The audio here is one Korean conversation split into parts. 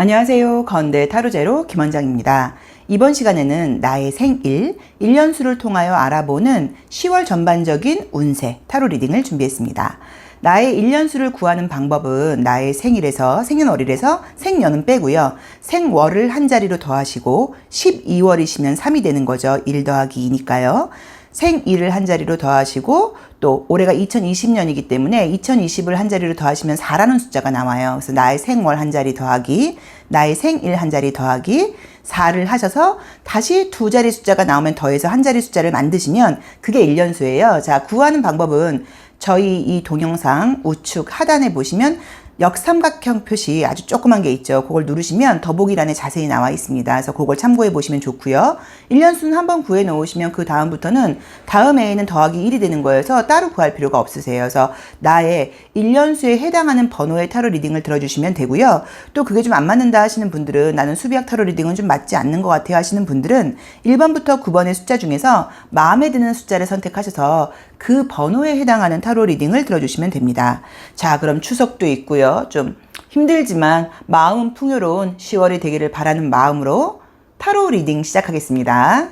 안녕하세요. 건대 타로제로 김원장입니다. 이번 시간에는 나의 생일, 1년수를 통하여 알아보는 10월 전반적인 운세 타로 리딩을 준비했습니다. 나의 1년수를 구하는 방법은 나의 생일에서 생년월일에서 생년은 빼고요. 생월을 한 자리로 더하시고 12월이시면 3이 되는 거죠. 1 더하기 2니까요. 생일을 한 자리로 더하시고 또 올해가 2020년이기 때문에 2020을 한 자리로 더하시면 4라는 숫자가 나와요. 그래서 나의 생월 한 자리 더하기 나의 생일 한 자리 더하기 4를 하셔서 다시 두 자리 숫자가 나오면 더해서 한 자리 숫자를 만드시면 그게 1년수예요. 자, 구하는 방법은 저희 이 동영상 우측 하단에 보시면 역삼각형 표시 아주 조그만 게 있죠. 그걸 누르시면 더보기란에 자세히 나와 있습니다. 그래서 그걸 참고해 보시면 좋고요. 1년수는 한번 구해 놓으시면 그 다음부터는 다음 해에는 더하기 1이 되는 거여서 따로 구할 필요가 없으세요. 그래서 나의 1년수에 해당하는 번호의 타로 리딩을 들어주시면 되고요. 또 그게 좀 안 맞는다 하시는 분들은 나는 수비학 타로 리딩은 좀 맞지 않는 것 같아요 하시는 분들은 1번부터 9번의 숫자 중에서 마음에 드는 숫자를 선택하셔서 그 번호에 해당하는 타로 리딩을 들어주시면 됩니다. 자, 그럼 추석도 있고요. 좀 힘들지만 마음 풍요로운 10월이 되기를 바라는 마음으로 타로 리딩 시작하겠습니다.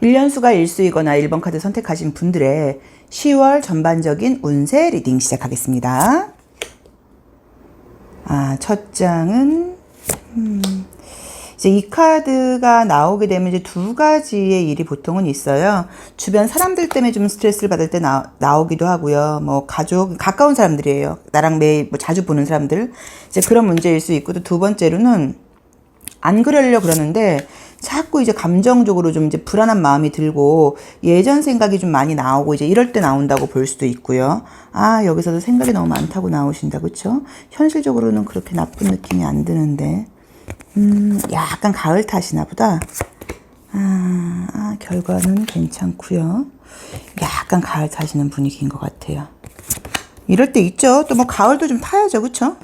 1년수가 일수이거나 1번 카드 선택하신 분들의 10월 전반적인 운세 리딩 시작하겠습니다. 첫 장은 이제 이 카드가 나오게 되면 이제 두 가지의 일이 보통은 있어요. 주변 사람들 때문에 좀 스트레스를 받을 때 나오기도 하고요. 뭐 가족, 가까운 사람들이에요. 나랑 매일 뭐 자주 보는 사람들. 이제 그런 문제일 수 있고, 또 두 번째로는 안 그러려고 그러는데 자꾸 이제 감정적으로 좀 이제 불안한 마음이 들고 예전 생각이 좀 많이 나오고 이제 이럴 때 나온다고 볼 수도 있고요. 여기서도 생각이 너무 많다고 나오신다. 그쵸? 현실적으로는 그렇게 나쁜 느낌이 안 드는데. 약간 가을 탓이나 보다. 결과는 괜찮고요. 약간 가을 타시는 분위기인 것 같아요. 이럴 때 있죠. 또 뭐 가을도 좀 타야죠. 그쵸?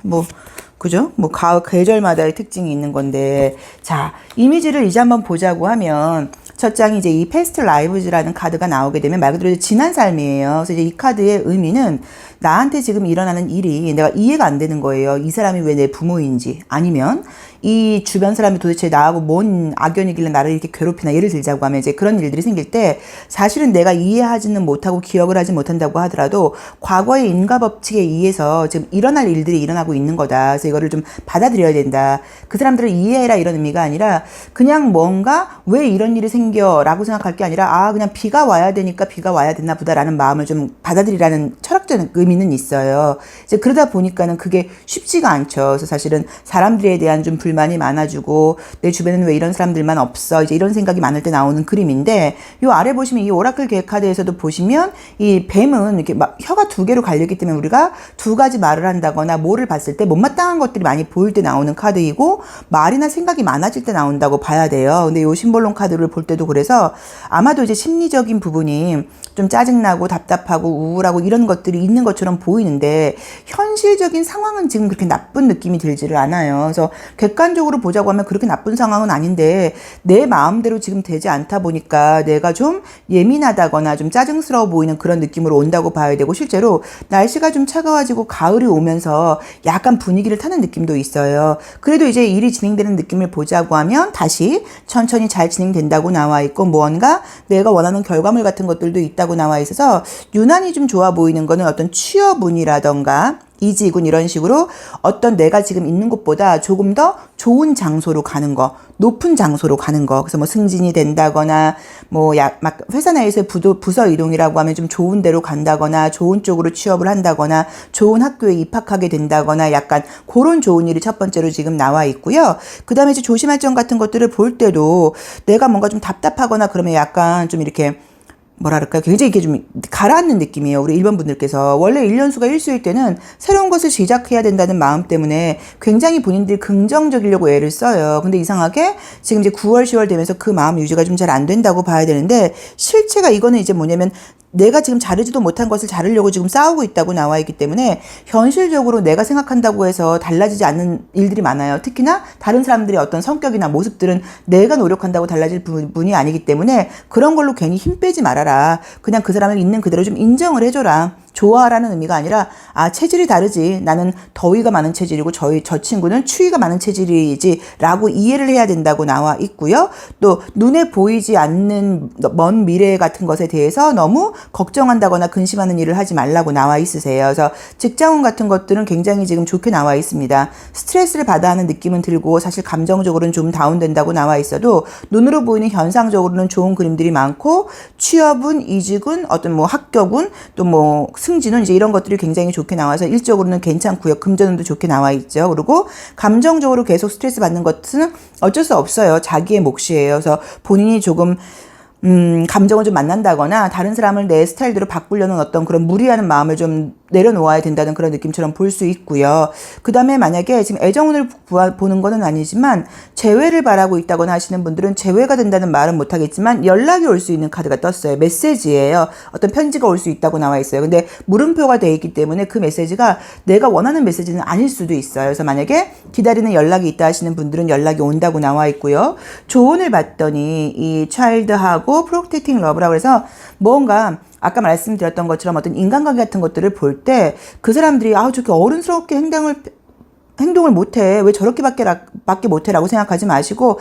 그죠? 뭐 가을 계절마다의 특징이 있는 건데. 자, 이미지를 이제 한번 보자고 하면 첫 장이 이제 이 패스트 라이브즈라는 카드가 나오게 되면 말 그대로 지난 삶이에요. 그래서 이제 이 카드의 의미는 나한테 지금 일어나는 일이 내가 이해가 안 되는 거예요. 이 사람이 왜 내 부모인지, 아니면 이 주변 사람이 도대체 나하고 뭔 악연이길래 나를 이렇게 괴롭히나. 예를 들자고 하면 이제 그런 일들이 생길 때 사실은 내가 이해하지는 못하고 기억을 하지 못한다고 하더라도 과거의 인과 법칙에 의해서 지금 일어날 일들이 일어나고 있는 거다. 그래서 이거를 좀 받아들여야 된다. 그 사람들을 이해해라 이런 의미가 아니라 그냥 뭔가 왜 이런 일이 생겨 라고 생각할 게 아니라 그냥 비가 와야 되니까 비가 와야 되나 보다라는 마음을 좀 받아들이라는 철학적인 의미는 있어요. 이제 그러다 보니까는 그게 쉽지가 않죠. 그래서 사실은 사람들에 대한 좀 불만이 많아지고 내 주변에는 왜 이런 사람들만 없어 이제 이런 생각이 많을 때 나오는 그림인데, 요 아래 보시면 이 오라클 계획 카드에서도 보시면 이 뱀은 이렇게 막 혀가 두 개로 갈렸기 때문에 우리가 두 가지 말을 한다거나 뭐를 봤을 때 못마땅한 것들이 많이 보일 때 나오는 카드이고 말이나 생각이 많아질 때 나온다고 봐야 돼요. 근데 요 심볼론 카드를 볼 때도 그래서 아마도 이제 심리적인 부분이 좀 짜증나고 답답하고 우울하고 이런 것들이 있는 것처럼 보이는데 현실적인 상황은 지금 그렇게 나쁜 느낌이 들지를 않아요. 그래서 객관적으로 보자고 하면 그렇게 나쁜 상황은 아닌데 내 마음대로 지금 되지 않다 보니까 내가 좀 예민하다거나 좀 짜증스러워 보이는 그런 느낌으로 온다고 봐야 되고, 실제로 날씨가 좀 차가워지고 가을이 오면서 약간 분위기를 타는 느낌도 있어요. 그래도 이제 일이 진행되는 느낌을 보자고 하면 다시 천천히 잘 진행된다고 나와 있고 무언가 내가 원하는 결과물 같은 것들도 있다고 나와 있어서 유난히 좀 좋아 보이는 거는 어떤 취업운이라던가 이직운 이런 식으로 어떤 내가 지금 있는 곳보다 조금 더 좋은 장소로 가는 거, 높은 장소로 가는 거. 그래서 뭐 승진이 된다거나 뭐 막 회사 내에서 부서 이동이라고 하면 좀 좋은 데로 간다거나 좋은 쪽으로 취업을 한다거나 좋은 학교에 입학하게 된다거나 약간 그런 좋은 일이 첫 번째로 지금 나와 있고요. 그 다음에 이제 조심할 점 같은 것들을 볼 때도 내가 뭔가 좀 답답하거나 그러면 약간 좀 이렇게 뭐랄까 굉장히 이렇게 좀 가라앉는 느낌이에요. 우리 1번 분들께서 원래 1년수가 일수일 때는 새로운 것을 시작해야 된다는 마음 때문에 굉장히 본인들이 긍정적이려고 애를 써요. 근데 이상하게 지금 이제 9월 10월 되면서 그 마음 유지가 좀 잘 안 된다고 봐야 되는데, 실체가 이거는 이제 뭐냐면 내가 지금 자르지도 못한 것을 자르려고 지금 싸우고 있다고 나와 있기 때문에 현실적으로 내가 생각한다고 해서 달라지지 않는 일들이 많아요. 특히나 다른 사람들의 어떤 성격이나 모습들은 내가 노력한다고 달라질 부분이 아니기 때문에 그런 걸로 괜히 힘 빼지 말아라. 그냥 그 사람을 있는 그대로 좀 인정을 해줘라. 좋아라는 의미가 아니라 체질이 다르지. 나는 더위가 많은 체질이고 저 친구는 추위가 많은 체질이지 라고 이해를 해야 된다고 나와 있고요. 또 눈에 보이지 않는 먼 미래 같은 것에 대해서 너무 걱정한다거나 근심하는 일을 하지 말라고 나와 있으세요. 그래서 직장운 같은 것들은 굉장히 지금 좋게 나와 있습니다. 스트레스를 받아 하는 느낌은 들고 사실 감정적으로는 좀 다운된다고 나와 있어도 눈으로 보이는 현상적으로는 좋은 그림들이 많고 취업운, 이직운, 어떤 뭐 합격운, 또 뭐 승진운 이제 이런 것들이 굉장히 좋게 나와서 일적으로는 괜찮고요. 금전운도 좋게 나와 있죠. 그리고 감정적으로 계속 스트레스 받는 것은 어쩔 수 없어요. 자기의 몫이에요. 그래서 본인이 조금 감정을 좀 만난다거나 다른 사람을 내 스타일대로 바꾸려는 어떤 그런 무리하는 마음을 좀 내려놓아야 된다는 그런 느낌처럼 볼 수 있고요. 그 다음에 만약에 지금 애정운을 보는 거는 아니지만 재회를 바라고 있다거나 하시는 분들은 재회가 된다는 말은 못하겠지만 연락이 올 수 있는 카드가 떴어요. 메시지예요. 어떤 편지가 올 수 있다고 나와 있어요. 근데 물음표가 되어 있기 때문에 그 메시지가 내가 원하는 메시지는 아닐 수도 있어요. 그래서 만약에 기다리는 연락이 있다 하시는 분들은 연락이 온다고 나와 있고요. 조언을 받더니 이 차일드하고 프로텍팅 러브라고 해서 뭔가 아까 말씀드렸던 것처럼 어떤 인간관계 같은 것들을 볼 때 그 사람들이 저렇게 어른스럽게 행동을 못해. 왜 저렇게밖에 못해? 라고 생각하지 마시고,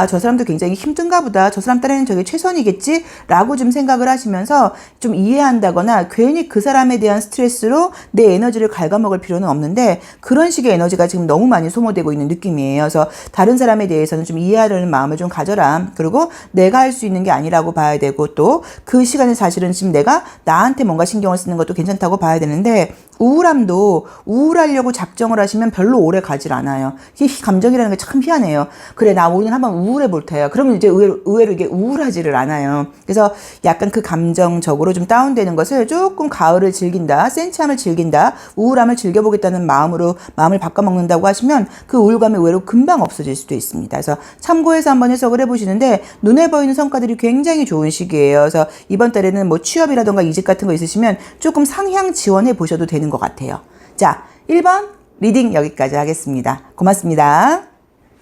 저 사람도 굉장히 힘든가 보다. 저 사람 딴에는 저게 최선이겠지? 라고 좀 생각을 하시면서 좀 이해한다거나 괜히 그 사람에 대한 스트레스로 내 에너지를 갉아먹을 필요는 없는데 그런 식의 에너지가 지금 너무 많이 소모되고 있는 느낌이에요. 그래서 다른 사람에 대해서는 좀 이해하려는 마음을 좀 가져라. 그리고 내가 할 수 있는 게 아니라고 봐야 되고 또 그 시간에 사실은 지금 내가 나한테 뭔가 신경을 쓰는 것도 괜찮다고 봐야 되는데 우울함도 우울하려고 작정을 하시면 별로 오래 가질 않아요. 이 감정이라는 게 참 희한해요. 그래, 나 오늘 한번 우울해 볼 테야. 그러면 이제 의외로 이게 우울하지를 않아요. 그래서 약간 그 감정적으로 좀 다운되는 것을 조금 가을을 즐긴다, 센치함을 즐긴다, 우울함을 즐겨보겠다는 마음으로 마음을 바꿔먹는다고 하시면 그 우울감이 의외로 금방 없어질 수도 있습니다. 그래서 참고해서 한번 해석을 해보시는데 눈에 보이는 성과들이 굉장히 좋은 시기예요. 그래서 이번 달에는 뭐 취업이라던가 이직 같은 거 있으시면 조금 상향 지원해 보셔도 되는 것 같아요. 자, 1번 리딩 여기까지 하겠습니다. 고맙습니다.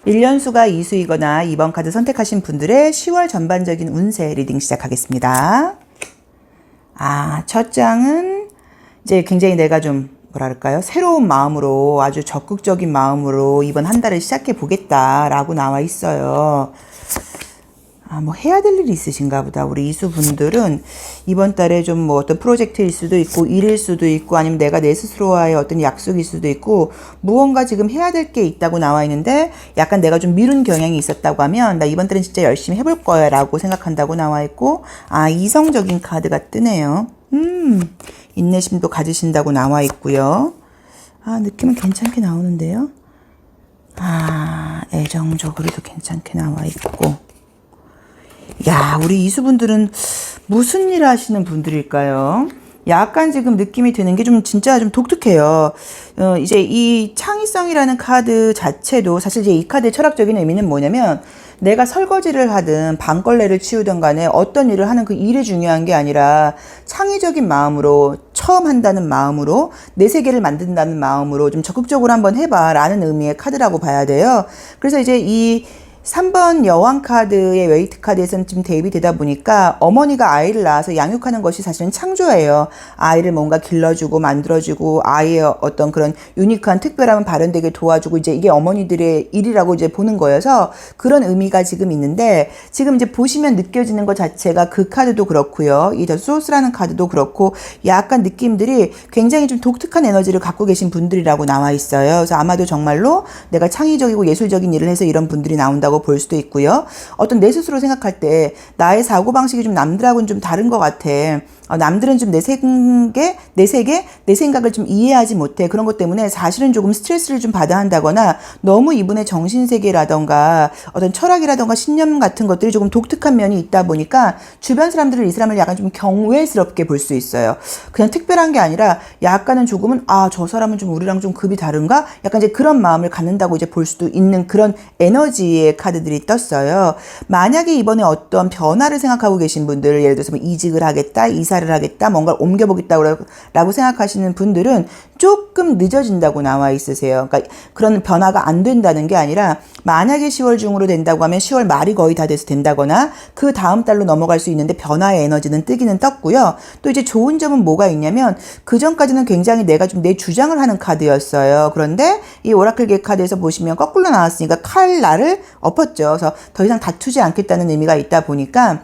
1년수가 이수이거나 2번 카드 선택하신 분들의 10월 전반적인 운세 리딩 시작하겠습니다. 첫 장은 이제 굉장히 내가 좀 뭐랄까요? 새로운 마음으로 아주 적극적인 마음으로 이번 한 달을 시작해 보겠다라고 나와 있어요. 뭐 해야 될 일이 있으신가 보다. 우리 이수분들은 이번 달에 좀 뭐 어떤 프로젝트일 수도 있고 일일 수도 있고 아니면 내가 내 스스로와의 어떤 약속일 수도 있고 무언가 지금 해야 될 게 있다고 나와 있는데 약간 내가 좀 미룬 경향이 있었다고 하면 나 이번 달엔 진짜 열심히 해볼 거야 라고 생각한다고 나와 있고 이성적인 카드가 뜨네요. 인내심도 가지신다고 나와 있고요. 느낌은 괜찮게 나오는데요. 애정적으로도 괜찮게 나와 있고 야, 우리 이수분들은 무슨 일 하시는 분들일까요? 약간 지금 느낌이 드는 게 진짜 좀 독특해요. 이제 이 창의성이라는 카드 자체도 사실 이제 이 카드의 철학적인 의미는 뭐냐면 내가 설거지를 하든 방걸레를 치우든 간에 어떤 일을 하는 그 일이 중요한 게 아니라 창의적인 마음으로 처음 한다는 마음으로 내 세계를 만든다는 마음으로 좀 적극적으로 한번 해봐 라는 의미의 카드라고 봐야 돼요. 그래서 이제 이 3번 여왕 카드의 웨이트 카드에서는 좀 대입이 되다 보니까 어머니가 아이를 낳아서 양육하는 것이 사실은 창조예요. 아이를 뭔가 길러주고 만들어주고 아이의 어떤 그런 유니크한 특별함을 발현되게 도와주고 이제 이게 어머니들의 일이라고 이제 보는 거여서 그런 의미가 지금 있는데 지금 이제 보시면 느껴지는 것 자체가 그 카드도 그렇고요. 이 더 소스라는 카드도 그렇고 약간 느낌들이 굉장히 좀 독특한 에너지를 갖고 계신 분들이라고 나와 있어요. 그래서 아마도 정말로 내가 창의적이고 예술적인 일을 해서 이런 분들이 나온다고 볼 수도 있고요. 어떤 내 스스로 생각할 때 나의 사고방식이 좀 남들하고는 좀 다른 것 같아. 남들은 좀 내 세계, 내 생각을 좀 이해하지 못해. 그런 것 때문에 사실은 조금 스트레스를 좀 받아 한다거나 너무 이분의 정신세계라던가 어떤 철학이라던가 신념 같은 것들이 조금 독특한 면이 있다 보니까 주변 사람들은 이 사람을 약간 좀 경외스럽게 볼 수 있어요. 그냥 특별한 게 아니라 약간은 조금은 저 사람은 좀 우리랑 좀 급이 다른가? 약간 이제 그런 마음을 갖는다고 이제 볼 수도 있는 그런 에너지의 카드들이 떴어요. 만약에 이번에 어떤 변화를 생각하고 계신 분들 예를 들어서 뭐 이직을 하겠다, 이사 이사를 하겠다, 뭔가를 옮겨보겠다라고 생각하시는 분들은 조금 늦어진다고 나와 있으세요. 그러니까 그런 변화가 안 된다는 게 아니라 만약에 10월 중으로 된다고 하면 10월 말이 거의 다 돼서 된다거나 그 다음 달로 넘어갈 수 있는데 변화의 에너지는 뜨기는 떴고요. 또 이제 좋은 점은 뭐가 있냐면 그 전까지는 굉장히 내가 좀 내 주장을 하는 카드였어요. 그런데 이 오라클 카드에서 보시면 거꾸로 나왔으니까 칼날을 엎었죠. 그래서 더 이상 다투지 않겠다는 의미가 있다 보니까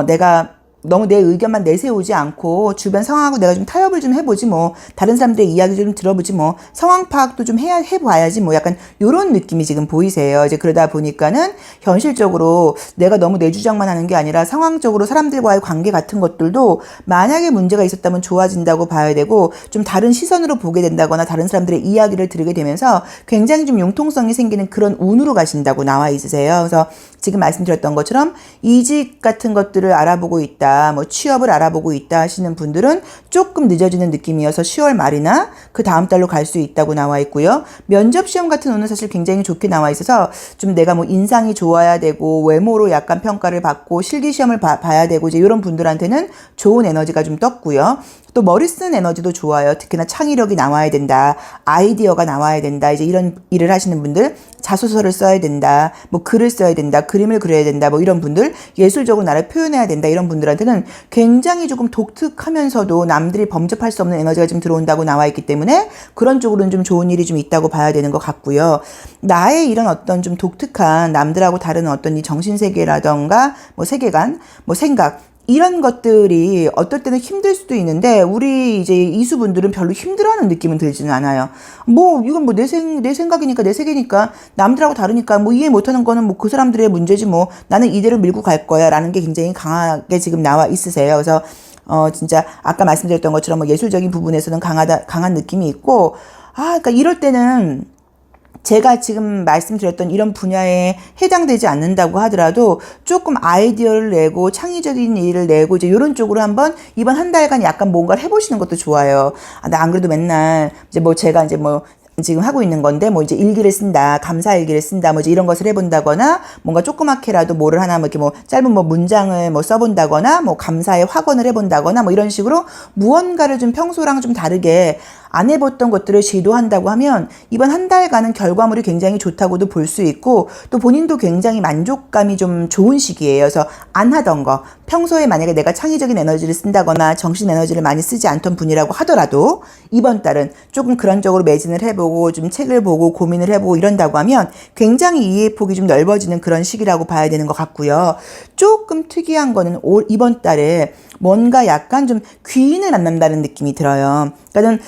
내가 너무 내 의견만 내세우지 않고 주변 상황하고 내가 좀 타협을 좀 해보지 뭐 다른 사람들의 이야기를 좀 들어보지 뭐 상황 파악도 좀 해봐야지 뭐 약간 요런 느낌이 지금 보이세요. 이제 그러다 보니까는 현실적으로 내가 너무 내 주장만 하는 게 아니라 상황적으로 사람들과의 관계 같은 것들도 만약에 문제가 있었다면 좋아진다고 봐야 되고 좀 다른 시선으로 보게 된다거나 다른 사람들의 이야기를 들으게 되면서 굉장히 좀 융통성이 생기는 그런 운으로 가신다고 나와 있으세요. 그래서 지금 말씀드렸던 것처럼 이직 같은 것들을 알아보고 있다, 뭐 취업을 알아보고 있다 하시는 분들은 조금 늦어지는 느낌이어서 10월 말이나 그 다음 달로 갈 수 있다고 나와 있고요. 면접 시험 같은 운은 사실 굉장히 좋게 나와 있어서 좀 내가 뭐 인상이 좋아야 되고 외모로 약간 평가를 받고 실기 시험을 봐야 되고 이제 이런 분들한테는 좋은 에너지가 좀 떴고요. 또 머리 쓰는 에너지도 좋아요. 특히나 창의력이 나와야 된다. 아이디어가 나와야 된다. 이제 이런 일을 하시는 분들 자소서를 써야 된다. 뭐 글을 써야 된다. 그림을 그려야 된다. 뭐 이런 분들 예술적으로 나를 표현해야 된다. 이런 분들한테는 굉장히 조금 독특하면서도 남들이 범접할 수 없는 에너지가 좀 들어온다고 나와 있기 때문에 그런 쪽으로는 좀 좋은 일이 좀 있다고 봐야 되는 것 같고요. 나의 이런 어떤 좀 독특한 남들하고 다른 어떤 이 정신세계라던가 뭐 세계관, 뭐 생각 이런 것들이 어떨 때는 힘들 수도 있는데 우리 이제 이수분들은 별로 힘들어하는 느낌은 들지는 않아요. 뭐 이건 뭐 내 생각이니까 내 세계니까 남들하고 다르니까 뭐 이해 못하는 거는 뭐 그 사람들의 문제지 뭐 나는 이대로 밀고 갈 거야라는 게 굉장히 강하게 지금 나와 있으세요. 그래서 진짜 아까 말씀드렸던 것처럼 뭐 예술적인 부분에서는 강한 느낌이 있고 그러니까 이럴 때는 제가 지금 말씀드렸던 이런 분야에 해당되지 않는다고 하더라도 조금 아이디어를 내고 창의적인 일을 내고 이제 이런 쪽으로 한번 이번 한 달간 약간 뭔가를 해보시는 것도 좋아요. 나 안 그래도 맨날 이제 뭐 제가 이제 뭐 지금 하고 있는 건데 뭐 이제 일기를 쓴다, 감사 일기를 쓴다, 뭐 이제 이런 것을 해본다거나 뭔가 조그맣게라도 뭐를 하나 뭐 이렇게 뭐 짧은 뭐 문장을 뭐 써본다거나 뭐 감사의 확언을 해본다거나 뭐 이런 식으로 무언가를 좀 평소랑 좀 다르게 안 해봤던 것들을 시도한다고 하면 이번 한 달간은 결과물이 굉장히 좋다고도 볼 수 있고 또 본인도 굉장히 만족감이 좀 좋은 시기예요. 그래서 안 하던 거 평소에 만약에 내가 창의적인 에너지를 쓴다거나 정신 에너지를 많이 쓰지 않던 분이라고 하더라도 이번 달은 조금 그런 쪽으로 매진을 해보고 좀 책을 보고 고민을 해보고 이런다고 하면 굉장히 이해 폭이 좀 넓어지는 그런 시기라고 봐야 되는 것 같고요. 조금 특이한 거는 이번 달에 뭔가 약간 좀 귀인을 만난다는 느낌이 들어요. 그러니까는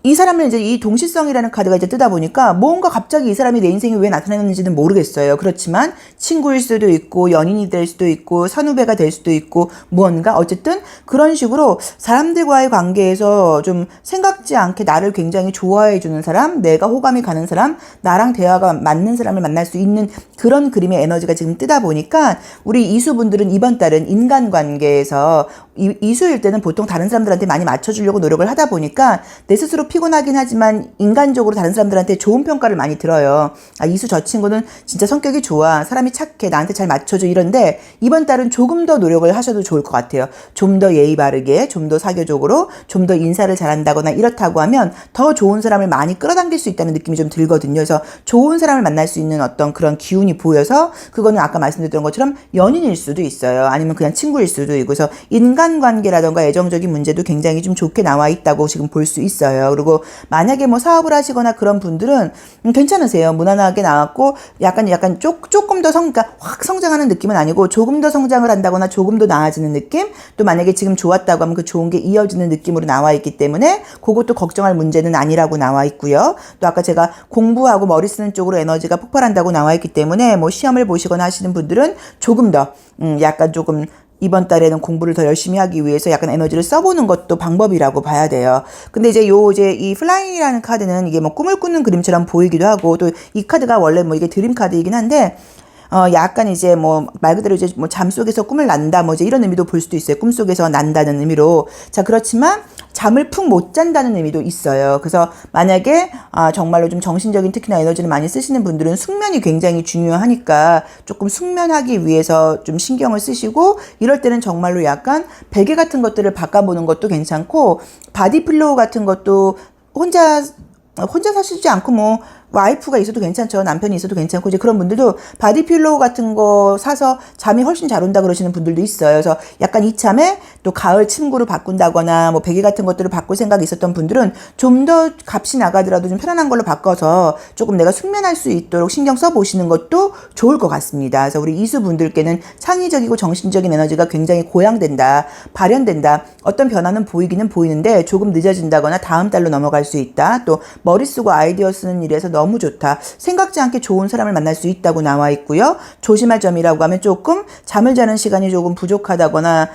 이 사람은 이제 이 동시성이라는 카드가 이제 뜨다 보니까 뭔가 갑자기 이 사람이 내 인생에 왜 나타났는지는 모르겠어요. 그렇지만 친구일 수도 있고 연인이 될 수도 있고 선후배가 될 수도 있고 무언가 어쨌든 그런 식으로 사람들과의 관계에서 좀 생각지 않게 나를 굉장히 좋아해 주는 사람, 내가 호감이 가는 사람, 나랑 대화가 맞는 사람을 만날 수 있는 그런 그림의 에너지가 지금 뜨다 보니까 우리 이수분들은 이번 달은 인간관계에서 이수일 때는 보통 다른 사람들한테 많이 맞춰주려고 노력을 하다 보니까 내 스스로 피곤하긴 하지만 인간적으로 다른 사람들한테 좋은 평가를 많이 들어요. 이수 저 친구는 진짜 성격이 좋아. 사람이 착해. 나한테 잘 맞춰줘. 이런데 이번 달은 조금 더 노력을 하셔도 좋을 것 같아요. 좀 더 예의 바르게, 좀 더 사교적으로, 좀 더 인사를 잘한다거나 이렇다고 하면 더 좋은 사람을 많이 끌어당길 수 있다는 느낌이 좀 들거든요. 그래서 좋은 사람을 만날 수 있는 어떤 그런 기운이 보여서 그거는 아까 말씀드렸던 것처럼 연인일 수도 있어요. 아니면 그냥 친구일 수도 있고 그래서 인간관계라던가 애정적인 문제도 굉장히 좀 좋게 나와 있다고 지금 볼 수 있어요. 그리고 만약에 뭐 사업을 하시거나 그런 분들은 괜찮으세요. 무난하게 나왔고 약간 조금 더 그러니까 확 성장하는 느낌은 아니고 조금 더 성장을 한다거나 조금 더 나아지는 느낌. 또 만약에 지금 좋았다고 하면 그 좋은 게 이어지는 느낌으로 나와 있기 때문에 그것도 걱정할 문제는 아니라고 나와 있고요. 또 아까 제가 공부하고 머리 쓰는 쪽으로 에너지가 폭발한다고 나와 있기 때문에 뭐 시험을 보시거나 하시는 분들은 조금 더 약간 조금 이번 달에는 공부를 더 열심히 하기 위해서 약간 에너지를 써보는 것도 방법이라고 봐야 돼요. 근데 이제 이 플라잉이라는 카드는 이게 뭐 꿈을 꾸는 그림처럼 보이기도 하고 또 이 카드가 원래 뭐 이게 드림 카드이긴 한데 약간 이제 뭐 말 그대로 이제 뭐 잠 속에서 꿈을 난다 뭐 이제 이런 의미도 볼 수도 있어요. 꿈 속에서 난다는 의미로. 자, 그렇지만 잠을 푹 못 잔다는 의미도 있어요. 그래서 만약에 정말로 좀 정신적인 특히나 에너지를 많이 쓰시는 분들은 숙면이 굉장히 중요하니까 조금 숙면하기 위해서 좀 신경을 쓰시고, 이럴 때는 정말로 약간 베개 같은 것들을 바꿔보는 것도 괜찮고, 바디필로우 같은 것도 혼자 사시지 않고 뭐 와이프가 있어도 괜찮죠. 남편이 있어도 괜찮고, 이제 그런 분들도 바디필로우 같은 거 사서 잠이 훨씬 잘 온다 그러시는 분들도 있어요. 그래서 약간 이참에 또 가을 침구로 바꾼다거나 뭐 베개 같은 것들을 바꿀 생각이 있었던 분들은 좀 더 값이 나가더라도 좀 편안한 걸로 바꿔서 조금 내가 숙면할 수 있도록 신경 써 보시는 것도 좋을 것 같습니다. 그래서 우리 이수 분들께는 창의적이고 정신적인 에너지가 굉장히 고양된다, 발현된다. 어떤 변화는 보이기는 보이는데 조금 늦어진다거나 다음 달로 넘어갈 수 있다. 또 머리 쓰고 아이디어 쓰는 일에서 너무 좋다. 생각지 않게 좋은 사람을 만날 수 있다고 나와 있고요. 조심할 점이라고 하면 조금 잠을 자는 시간이 조금 부족하다거나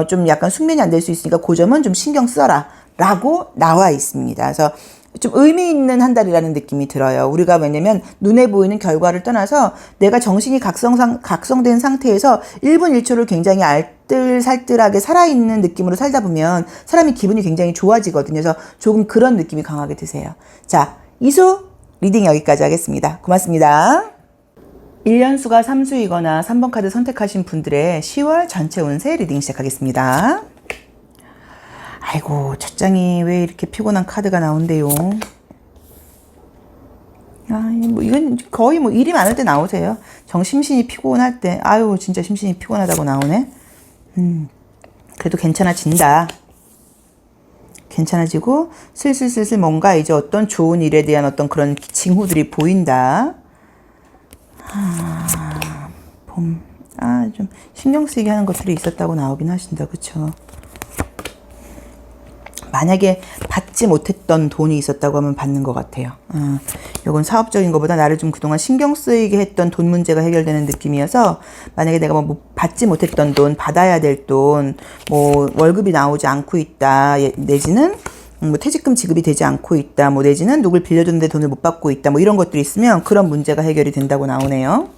좀 약간 숙면이 안 될 수 있으니까 그 점은 좀 신경 써라 라고 나와 있습니다. 그래서 좀 의미 있는 한 달이라는 느낌이 들어요. 우리가 왜냐면 눈에 보이는 결과를 떠나서 내가 정신이 각성된 상태에서 1분 1초를 굉장히 알뜰살뜰하게 살아있는 느낌으로 살다 보면 사람이 기분이 굉장히 좋아지거든요. 그래서 조금 그런 느낌이 강하게 드세요. 자, 이수 리딩 여기까지 하겠습니다. 고맙습니다. 1년수가 3수이거나 3번 카드 선택하신 분들의 10월 전체 운세 리딩 시작하겠습니다. 아이고, 첫 장이 왜 이렇게 피곤한 카드가 나온대요. 뭐 이건 거의 뭐 일이 많을 때 나오세요. 심신이 피곤할 때, 아유 진짜 심신이 피곤하다고 나오네. 그래도 괜찮아진다. 괜찮아지고 슬슬 뭔가 이제 어떤 좋은 일에 대한 어떤 그런 징후들이 보인다. 봄. 좀 신경 쓰이게 하는 것들이 있었다고 나오긴 하신다. 그쵸? 만약에 받지 못했던 돈이 있었다고 하면 받는 것 같아요. 요건 사업적인 것보다 나를 좀 그동안 신경 쓰이게 했던 돈 문제가 해결되는 느낌이어서, 만약에 내가 뭐 받지 못했던 돈, 받아야 될 돈, 뭐 월급이 나오지 않고 있다, 내지는 뭐 퇴직금 지급이 되지 않고 있다, 뭐 내지는 누굴 빌려줬는데 돈을 못 받고 있다, 뭐 이런 것들이 있으면 그런 문제가 해결이 된다고 나오네요.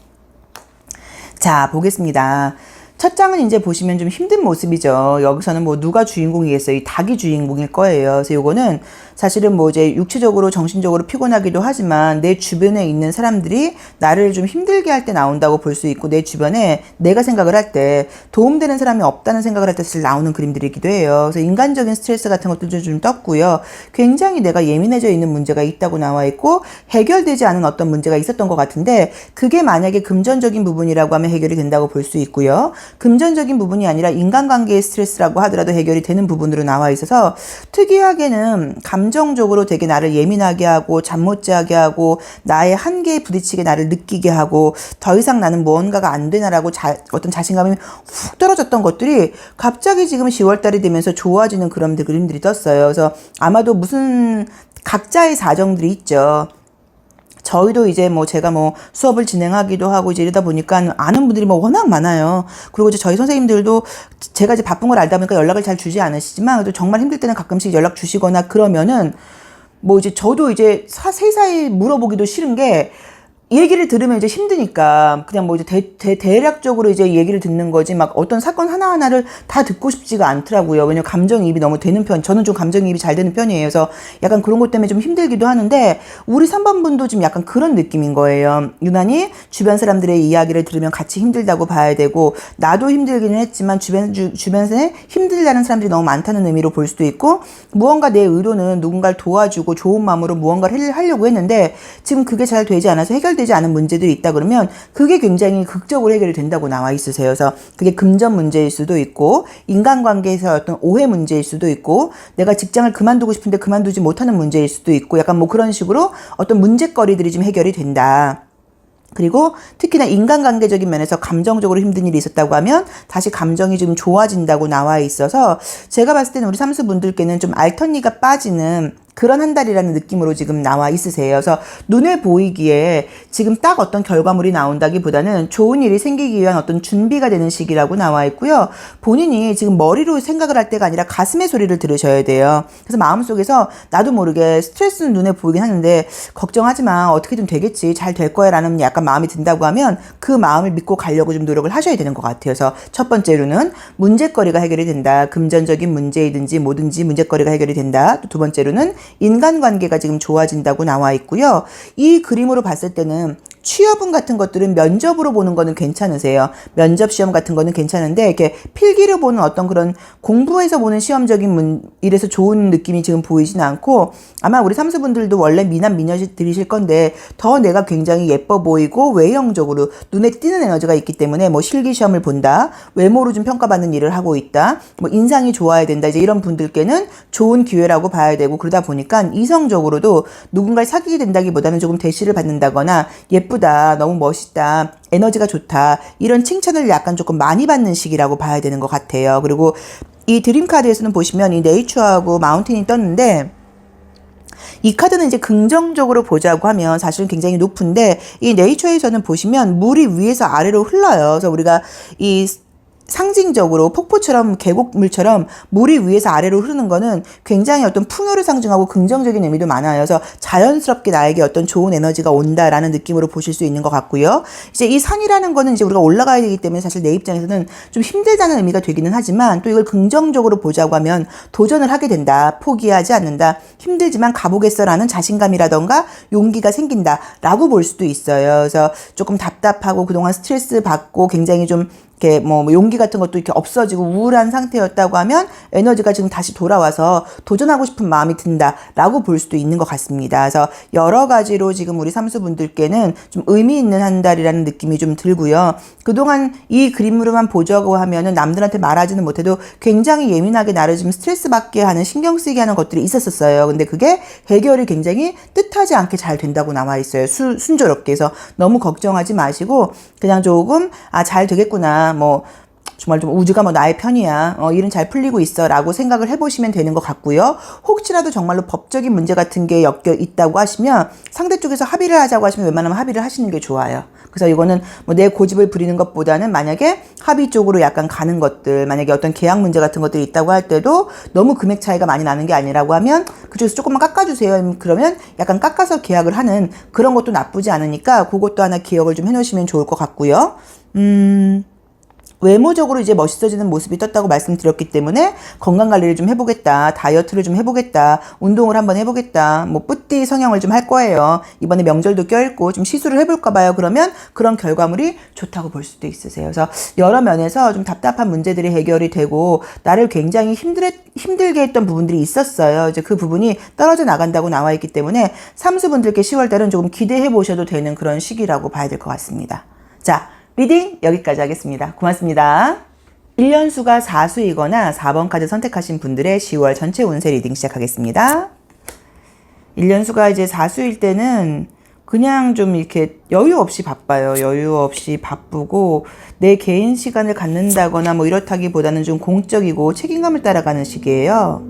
자, 보겠습니다. 첫 장은 이제 보시면 좀 힘든 모습이죠. 여기서는 뭐 누가 주인공이겠어요? 이 닭이 주인공일 거예요. 그래서 요거는 사실은 뭐 이제 육체적으로 정신적으로 피곤하기도 하지만 내 주변에 있는 사람들이 나를 좀 힘들게 할 때 나온다고 볼 수 있고, 내 주변에 내가 생각을 할 때 도움되는 사람이 없다는 생각을 할 때 사실 나오는 그림들이기도 해요. 그래서 인간적인 스트레스 같은 것도 좀 떴고요. 굉장히 내가 예민해져 있는 문제가 있다고 나와 있고, 해결되지 않은 어떤 문제가 있었던 것 같은데, 그게 만약에 금전적인 부분이라고 하면 해결이 된다고 볼 수 있고요. 금전적인 부분이 아니라 인간관계의 스트레스라고 하더라도 해결이 되는 부분으로 나와 있어서, 특이하게는 감정적으로 되게 나를 예민하게 하고 잠 못 자게 하고 나의 한계에 부딪히게 나를 느끼게 하고, 더 이상 나는 무언가가 안 되나라고 어떤 자신감이 훅 떨어졌던 것들이 갑자기 지금 10월달이 되면서 좋아지는 그런 그림들이 떴어요. 그래서 아마도 무슨 각자의 사정들이 있죠. 저희도 이제 뭐 제가 뭐 수업을 진행하기도 하고 이제 이러다 보니까 아는 분들이 뭐 워낙 많아요. 그리고 이제 저희 선생님들도 제가 이제 바쁜 걸 알다 보니까 연락을 잘 주지 않으시지만, 그래도 정말 힘들 때는 가끔씩 연락 주시거나 그러면은 뭐 이제 저도 이제 세사히 물어보기도 싫은 게, 얘기를 들으면 이제 힘드니까 그냥 뭐 이제 대략적으로 이제 얘기를 듣는 거지, 막 어떤 사건 하나하나를 다 듣고 싶지가 않더라고요. 왜냐면 감정이입이 너무 되는 저는 좀 감정이입이 잘 되는 편이에요. 그래서 약간 그런 것 때문에 좀 힘들기도 하는데, 우리 3번 분도 좀 약간 그런 느낌인 거예요. 유난히 주변 사람들의 이야기를 들으면 같이 힘들다고 봐야 되고, 나도 힘들기는 했지만 주변에 힘들다는 사람들이 너무 많다는 의미로 볼 수도 있고, 무언가 내 의도는 누군가를 도와주고 좋은 마음으로 무언가를 하려고 했는데 지금 그게 잘 되지 않아서 해결되지 않은 문제들이 있다 그러면 그게 굉장히 극적으로 해결이 된다고 나와 있으세요. 그래서 그게 금전 문제일 수도 있고, 인간관계에서 어떤 오해 문제일 수도 있고, 내가 직장을 그만두고 싶은데 그만두지 못하는 문제일 수도 있고, 약간 뭐 그런 식으로 어떤 문제거리들이 좀 해결이 된다. 그리고 특히나 인간관계적인 면에서 감정적으로 힘든 일이 있었다고 하면 다시 감정이 좀 좋아진다고 나와 있어서, 제가 봤을 때는 우리 삼수분들께는 좀 알턴니가 빠지는 그런 한 달이라는 느낌으로 지금 나와 있으세요. 그래서 눈에 보이기에 지금 딱 어떤 결과물이 나온다기보다는 좋은 일이 생기기 위한 어떤 준비가 되는 시기라고 나와 있고요. 본인이 지금 머리로 생각을 할 때가 아니라 가슴의 소리를 들으셔야 돼요. 그래서 마음속에서 나도 모르게 스트레스는 눈에 보이긴 하는데 걱정하지 마. 어떻게든 되겠지. 잘 될 거야 라는 약간 마음이 든다고 하면 그 마음을 믿고 가려고 좀 노력을 하셔야 되는 것 같아요. 그래서 첫 번째로는 문제거리가 해결이 된다. 금전적인 문제이든지 뭐든지 문제거리가 해결이 된다. 또 두 번째로는 인간관계가 지금 좋아진다고 나와 있고요. 이 그림으로 봤을 때는 취업운 같은 것들은 면접으로 보는 거는 괜찮으세요. 면접 시험 같은 거는 괜찮은데 이렇게 필기로 보는 어떤 그런 공부해서 보는 시험적인 일에서 좋은 느낌이 지금 보이진 않고 아마 우리 삼수분들도 원래 미남 미녀들이실 건데 더 내가 굉장히 예뻐 보이고 외형적으로 눈에 띄는 에너지가 있기 때문에 뭐 실기 시험을 본다, 외모로 좀 평가받는 일을 하고 있다, 뭐 인상이 좋아야 된다 이제 이런 분들께는 좋은 기회라고 봐야 되고 그러다 보니까 이성적으로도 누군가를 사귀게 된다기보다는 조금 대시를 받는다거나 예쁘다, 너무 멋있다, 에너지가 좋다 이런 칭찬을 약간 조금 많이 받는 시기라고 봐야 되는 것 같아요. 그리고 이 드림 카드에서는 보시면 이 네이처하고 마운틴이 떴는데 이 카드는 이제 긍정적으로 보자고 하면 사실은 굉장히 높은데 이 네이처에서는 보시면 물이 위에서 아래로 흘러요. 그래서 우리가 이 상징적으로 폭포처럼 계곡물처럼 물이 위에서 아래로 흐르는 거는 굉장히 어떤 풍요를 상징하고 긍정적인 의미도 많아요. 그래서 자연스럽게 나에게 어떤 좋은 에너지가 온다라는 느낌으로 보실 수 있는 것 같고요. 이제 이 산이라는 거는 이제 우리가 올라가야 되기 때문에 사실 내 입장에서는 좀 힘들다는 의미가 되기는 하지만 또 이걸 긍정적으로 보자고 하면 도전을 하게 된다. 포기하지 않는다. 힘들지만 가보겠어라는 자신감이라던가 용기가 생긴다라고 볼 수도 있어요. 그래서 조금 답답하고 그동안 스트레스 받고 굉장히 좀 이렇게 뭐 용기 같은 것도 이렇게 없어지고 우울한 상태였다고 하면 에너지가 지금 다시 돌아와서 도전하고 싶은 마음이 든다라고 볼 수도 있는 것 같습니다. 그래서 여러 가지로 지금 우리 삼수분들께는 좀 의미 있는 한 달이라는 느낌이 좀 들고요. 그동안 이 그림으로만 보자고 하면은 남들한테 말하지는 못해도 굉장히 예민하게 나를 좀 스트레스 받게 하는 신경 쓰이게 하는 것들이 있었어요. 근데 그게 해결이 굉장히 뜻하지 않게 잘 된다고 나와 있어요. 순조롭게. 해서 너무 걱정하지 마시고 그냥 조금 잘 되겠구나. 뭐 정말 좀 우주가 뭐 나의 편이야. 일은 잘 풀리고 있어 라고 생각을 해보시면 되는 것 같고요. 혹시라도 정말로 법적인 문제 같은 게 엮여 있다고 하시면 상대 쪽에서 합의를 하자고 하시면 웬만하면 합의를 하시는 게 좋아요. 그래서 이거는 뭐 내 고집을 부리는 것보다는 만약에 합의 쪽으로 약간 가는 것들, 만약에 어떤 계약 문제 같은 것들이 있다고 할 때도 너무 금액 차이가 많이 나는 게 아니라고 하면 그쪽에서 조금만 깎아주세요. 그러면 약간 깎아서 계약을 하는 그런 것도 나쁘지 않으니까 그것도 하나 기억을 좀 해놓으시면 좋을 것 같고요. 외모적으로 이제 멋있어지는 모습이 떴다고 말씀드렸기 때문에 건강관리를 좀 해보겠다, 다이어트를 좀 해보겠다, 운동을 한번 해보겠다, 뭐 뿌띠 성형을 좀 할 거예요. 이번에 명절도 껴있고 좀 시술을 해볼까 봐요. 그러면 그런 결과물이 좋다고 볼 수도 있으세요. 그래서 여러 면에서 좀 답답한 문제들이 해결이 되고 나를 굉장히 힘들게 했던 부분들이 있었어요. 이제 그 부분이 떨어져 나간다고 나와 있기 때문에 삼수분들께 10월달은 조금 기대해 보셔도 되는 그런 시기라고 봐야 될 것 같습니다. 자, 리딩 여기까지 하겠습니다. 고맙습니다. 1년수가 4수이거나 4번 카드 선택하신 분들의 10월 전체 운세 리딩 시작하겠습니다. 1년수가 이제 4수일 때는 그냥 좀 이렇게 여유 없이 바빠요. 여유 없이 바쁘고 내 개인 시간을 갖는다거나 뭐 이렇다기보다는 좀 공적이고 책임감을 따라가는 시기예요.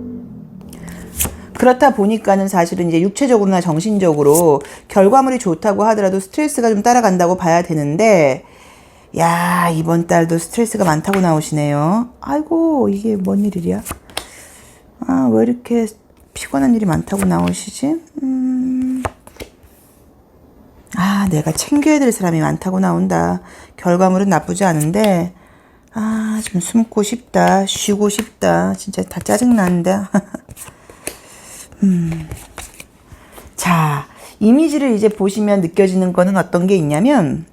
그렇다 보니까는 사실은 이제 육체적으로나 정신적으로 결과물이 좋다고 하더라도 스트레스가 좀 따라간다고 봐야 되는데 야, 이번 달도 스트레스가 많다고 나오시네요. 아이고, 이게 뭔 일이야? 왜 이렇게 피곤한 일이 많다고 나오시지? 내가 챙겨야 될 사람이 많다고 나온다. 결과물은 나쁘지 않은데, 좀 숨고 싶다. 쉬고 싶다. 진짜 다 짜증나는데. 자, 이미지를 이제 보시면 느껴지는 거는 어떤 게 있냐면,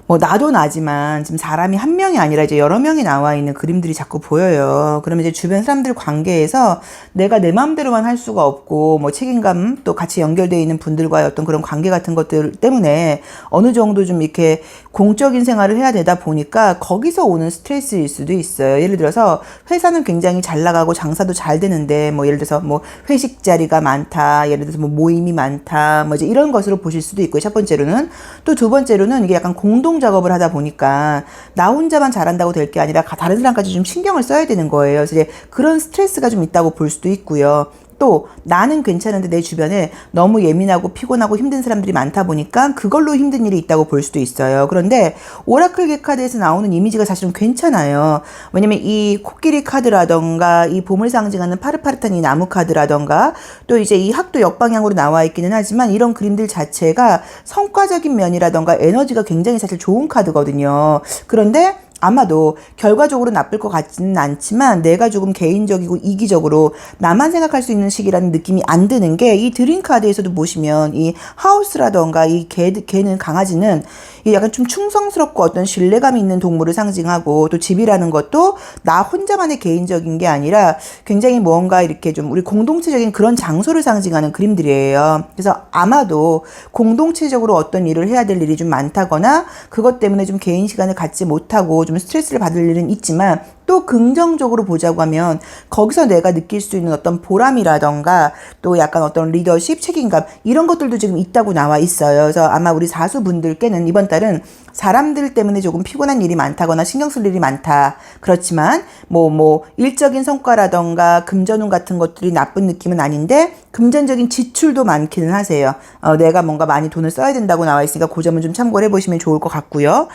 뭐 나도 나지만 지금 사람이 한 명이 아니라 이제 여러 명이 나와 있는 그림들이 자꾸 보여요. 그러면 이제 주변 사람들 관계에서 내가 내 마음대로만 할 수가 없고 뭐 책임감 또 같이 연결되어 있는 분들과의 어떤 그런 관계 같은 것들 때문에 어느 정도 좀 이렇게 공적인 생활을 해야 되다 보니까 거기서 오는 스트레스일 수도 있어요. 예를 들어서 회사는 굉장히 잘 나가고 장사도 잘 되는데 뭐 예를 들어서 뭐 회식 자리가 많다. 예를 들어서 뭐 모임이 많다. 뭐 이제 이런 것으로 보실 수도 있고요. 첫 번째로는. 또 두 번째로는 이게 약간 공동 작업을 하다 보니까 나 혼자만 잘한다고 될 게 아니라 다른 사람까지 좀 신경을 써야 되는 거예요. 그래서 이제 그런 스트레스가 좀 있다고 볼 수도 있고요. 또 나는 괜찮은데 내 주변에 너무 예민하고 피곤하고 힘든 사람들이 많다 보니까 그걸로 힘든 일이 있다고 볼 수도 있어요. 그런데 오라클 카드에서 나오는 이미지가 사실은 괜찮아요. 왜냐면 이 코끼리 카드라던가 이 봄을 상징하는 파릇파릇한 이 나무 카드라던가 또 이제 이 학도 역방향으로 나와 있기는 하지만 이런 그림들 자체가 성과적인 면이라던가 에너지가 굉장히 사실 좋은 카드거든요. 그런데 아마도 결과적으로 나쁠 것 같지는 않지만 내가 조금 개인적이고 이기적으로 나만 생각할 수 있는 식이라는 느낌이 안 드는 게 이 드림 카드에서도 보시면 이 하우스라던가 이 개는 강아지는 약간 좀 충성스럽고 어떤 신뢰감이 있는 동물을 상징하고 또 집이라는 것도 나 혼자만의 개인적인 게 아니라 굉장히 뭔가 이렇게 좀 우리 공동체적인 그런 장소를 상징하는 그림들이에요. 그래서 아마도 공동체적으로 어떤 일을 해야 될 일이 좀 많다거나 그것 때문에 좀 개인 시간을 갖지 못하고 좀 스트레스를 받을 일은 있지만 또 긍정적으로 보자고 하면 거기서 내가 느낄 수 있는 어떤 보람이라던가 또 약간 어떤 리더십, 책임감 이런 것들도 지금 있다고 나와 있어요. 그래서 아마 우리 사수분들께는 이번 달은 사람들 때문에 조금 피곤한 일이 많다거나 신경 쓸 일이 많다. 그렇지만 뭐 일적인 성과라던가 금전운 같은 것들이 나쁜 느낌은 아닌데 금전적인 지출도 많기는 하세요. 내가 뭔가 많이 돈을 써야 된다고 나와 있으니까 그 점은 좀 참고를 해보시면 좋을 것 같고요.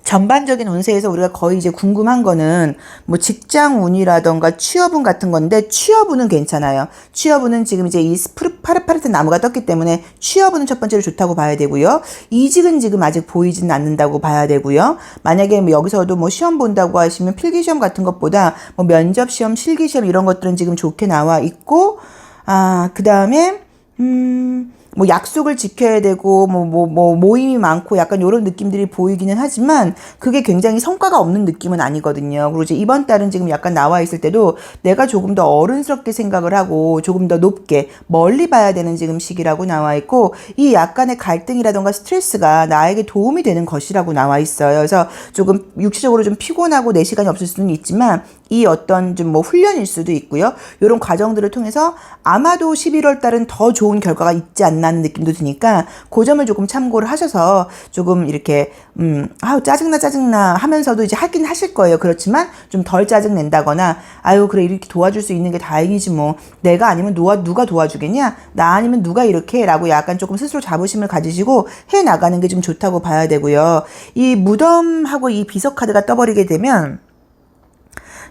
전반적인 운세에서 우리가 거의 이제 궁금한 거는 뭐 직장 운이라던가 취업운 같은 건데 취업운은 괜찮아요. 취업운은 지금 이제 이 파릇파릇한 나무가 떴기 때문에 취업운은 첫 번째로 좋다고 봐야 되고요. 이직은 지금 아직 보이지는 않는다고 봐야 되고요. 만약에 뭐 여기서도 뭐 시험 본다고 하시면 필기시험 같은 것보다 뭐 면접시험, 실기시험 이런 것들은 지금 좋게 나와 있고 그 다음에 뭐 약속을 지켜야 되고 모임이 많고 약간 이런 느낌들이 보이기는 하지만 그게 굉장히 성과가 없는 느낌은 아니거든요. 그리고 이제 이번 달은 지금 약간 나와 있을 때도 내가 조금 더 어른스럽게 생각을 하고 조금 더 높게 멀리 봐야 되는 지금 시기라고 나와 있고 이 약간의 갈등이라던가 스트레스가 나에게 도움이 되는 것이라고 나와 있어요. 그래서 조금 육체적으로 좀 피곤하고 내 시간이 없을 수는 있지만 이 어떤 좀 뭐 훈련일 수도 있고요. 이런 과정들을 통해서 아마도 11월 달은 더 좋은 결과가 있지 않나는 느낌도 드니까 그 점을 조금 참고를 하셔서 조금 이렇게 짜증나 하면서도 이제 하긴 하실 거예요. 그렇지만 좀 덜 짜증 낸다거나 아유 그래 이렇게 도와줄 수 있는 게 다행이지 뭐 내가 아니면 누가 도와주겠냐 나 아니면 누가 이렇게 라고 약간 조금 스스로 자부심을 가지시고 해 나가는 게 좀 좋다고 봐야 되고요. 이 무덤하고 이 비석 카드가 떠버리게 되면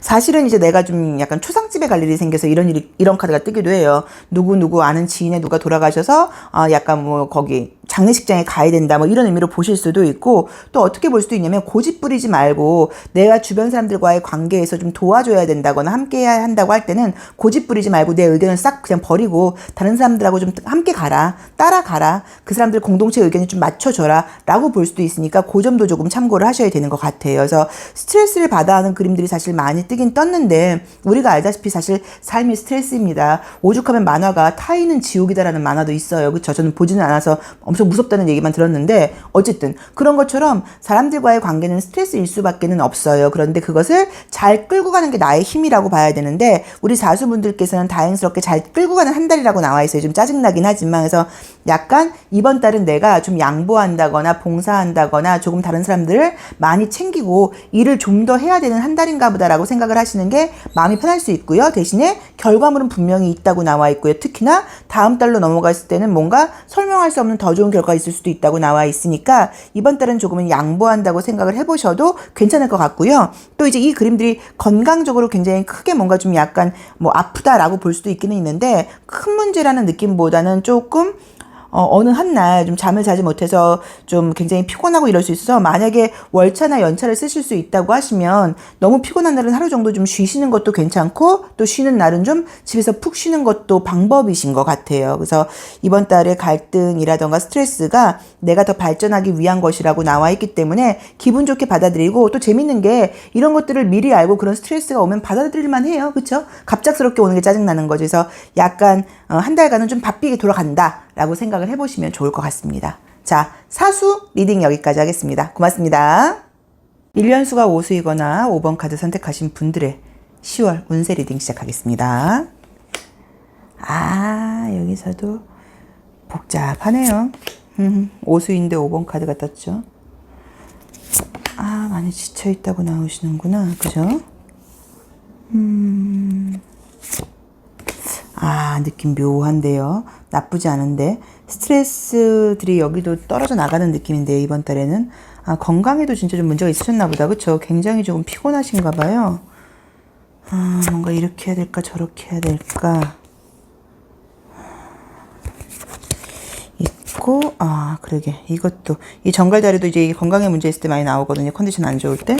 사실은 이제 내가 좀 약간 초상집에 갈 일이 생겨서 이런 카드가 뜨기도 해요. 누구 아는 지인의 누가 돌아가셔서 약간 뭐 거기 장례식장에 가야 된다 뭐 이런 의미로 보실 수도 있고 또 어떻게 볼 수도 있냐면 고집 부리지 말고 내가 주변 사람들과의 관계에서 좀 도와줘야 된다거나 함께 해야 한다고 할 때는 고집 부리지 말고 내 의견을 싹 그냥 버리고 다른 사람들하고 좀 함께 가라 따라가라 그 사람들 공동체 의견을 좀 맞춰줘라 라고 볼 수도 있으니까 그 점도 조금 참고를 하셔야 되는 것 같아요. 그래서 스트레스를 받아 하는 그림들이 사실 많이 뜨긴 떴는데 우리가 알다시피 사실 삶이 스트레스입니다. 오죽하면 만화가 타인은 지옥이다라는 만화도 있어요. 그쵸? 저는 보지는 않아서 엄청 무섭다는 얘기만 들었는데 어쨌든 그런 것처럼 사람들과의 관계는 스트레스일 수밖에는 없어요. 그런데 그것을 잘 끌고 가는 게 나의 힘이라고 봐야 되는데 우리 사수분들께서는 다행스럽게 잘 끌고 가는 한 달이라고 나와 있어요. 좀 짜증나긴 하지만 그래서 약간 이번 달은 내가 좀 양보한다거나 봉사한다거나 조금 다른 사람들을 많이 챙기고 일을 좀 더 해야 되는 한 달인가 보다라고 생각을 하시는 게 마음이 편할 수 있고요. 대신에 결과물은 분명히 있다고 나와 있고요. 특히나 다음 달로 넘어갔을 때는 뭔가 설명할 수 없는 더 좋은 결과가 있을 수도 있다고 나와 있으니까 이번 달은 조금은 양보한다고 생각을 해보셔도 괜찮을 것 같고요. 또 이제 이 그림들이 건강적으로 굉장히 크게 뭔가 좀 약간 뭐 아프다라고 볼 수도 있기는 있는데 큰 문제라는 느낌보다는 조금 어느 한 날 좀 잠을 자지 못해서 좀 굉장히 피곤하고 이럴 수 있어서 만약에 월차나 연차를 쓰실 수 있다고 하시면 너무 피곤한 날은 하루 정도 좀 쉬시는 것도 괜찮고 또 쉬는 날은 좀 집에서 푹 쉬는 것도 방법이신 것 같아요. 그래서 이번 달에 갈등이라던가 스트레스가 내가 더 발전하기 위한 것이라고 나와 있기 때문에 기분 좋게 받아들이고 또 재밌는 게 이런 것들을 미리 알고 그런 스트레스가 오면 받아들일만 해요. 그렇죠? 갑작스럽게 오는 게 짜증나는 거죠. 그래서 약간 한 달간은 좀 바삐게 돌아간다 라고 생각을 해보시면 좋을 것 같습니다. 자, 사수 리딩 여기까지 하겠습니다. 고맙습니다. 1년수가 오수이거나 5번 카드 선택하신 분들의 10월 운세 리딩 시작하겠습니다. 여기서도 복잡하네요. 오수인데 5번 카드가 떴죠. 많이 지쳐있다고 나오시는구나. 그죠? 아, 느낌 묘한데요. 나쁘지 않은데. 스트레스들이 여기도 떨어져 나가는 느낌인데, 이번 달에는. 아, 건강에도 진짜 좀 문제가 있으셨나 보다. 그쵸? 굉장히 조금 피곤하신가 봐요. 아, 뭔가 이렇게 해야 될까, 저렇게 해야 될까. 있고, 아, 그러게. 이것도. 이 정갈다리도 이제 건강에 문제 있을 때 많이 나오거든요. 컨디션 안 좋을 때.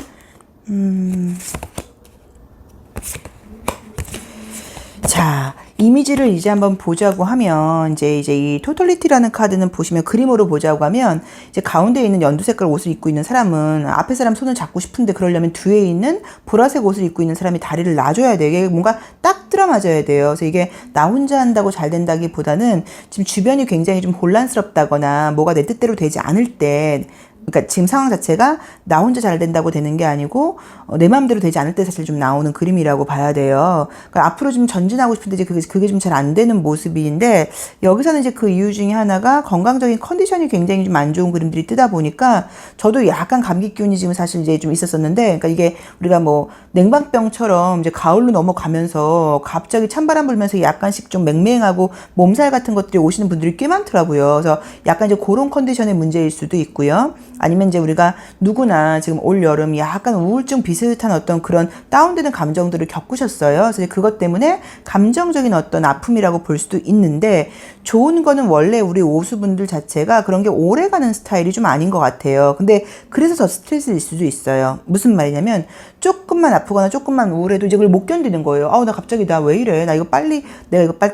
자, 이미지를 이제 한번 보자고 하면, 이제 이 토털리티라는 카드는 보시면 그림으로 보자고 하면, 이제 가운데 있는 연두 색깔 옷을 입고 있는 사람은 앞에 사람 손을 잡고 싶은데 그러려면 뒤에 있는 보라색 옷을 입고 있는 사람이 다리를 놔줘야 돼요. 이게 뭔가 딱 들어맞아야 돼요. 그래서 이게 나 혼자 한다고 잘 된다기보다는 지금 주변이 굉장히 좀 혼란스럽다거나 뭐가 내 뜻대로 되지 않을 때, 그러니까 지금 상황 자체가 나 혼자 잘 된다고 되는 게 아니고 내 마음대로 되지 않을 때 사실 좀 나오는 그림이라고 봐야 돼요. 그러니까 앞으로 좀 전진하고 싶은데 이제 그게 좀 잘 안 되는 모습인데 여기서는 이제 그 이유 중에 하나가 건강적인 컨디션이 굉장히 좀 안 좋은 그림들이 뜨다 보니까 저도 약간 감기 기운이 지금 사실 이제 좀 있었었는데 그러니까 이게 우리가 뭐 냉방병처럼 이제 가을로 넘어가면서 갑자기 찬바람 불면서 약간씩 좀 맹맹하고 몸살 같은 것들이 오시는 분들이 꽤 많더라고요. 그래서 약간 이제 그런 컨디션의 문제일 수도 있고요. 아니면 이제 우리가 누구나 지금 올 여름 약간 우울증 비슷한 어떤 그런 다운되는 감정들을 겪으셨어요. 그래서 그것 때문에 감정적인 어떤 아픔이라고 볼 수도 있는데 좋은 거는 원래 우리 오수분들 자체가 그런 게 오래가는 스타일이 좀 아닌 것 같아요. 근데 그래서 더 스트레스일 수도 있어요. 무슨 말이냐면 조금만 아프거나 조금만 우울해도 이제 그걸 못 견디는 거예요. 아우 나 갑자기 나 왜 이래? 내가 이거 빨리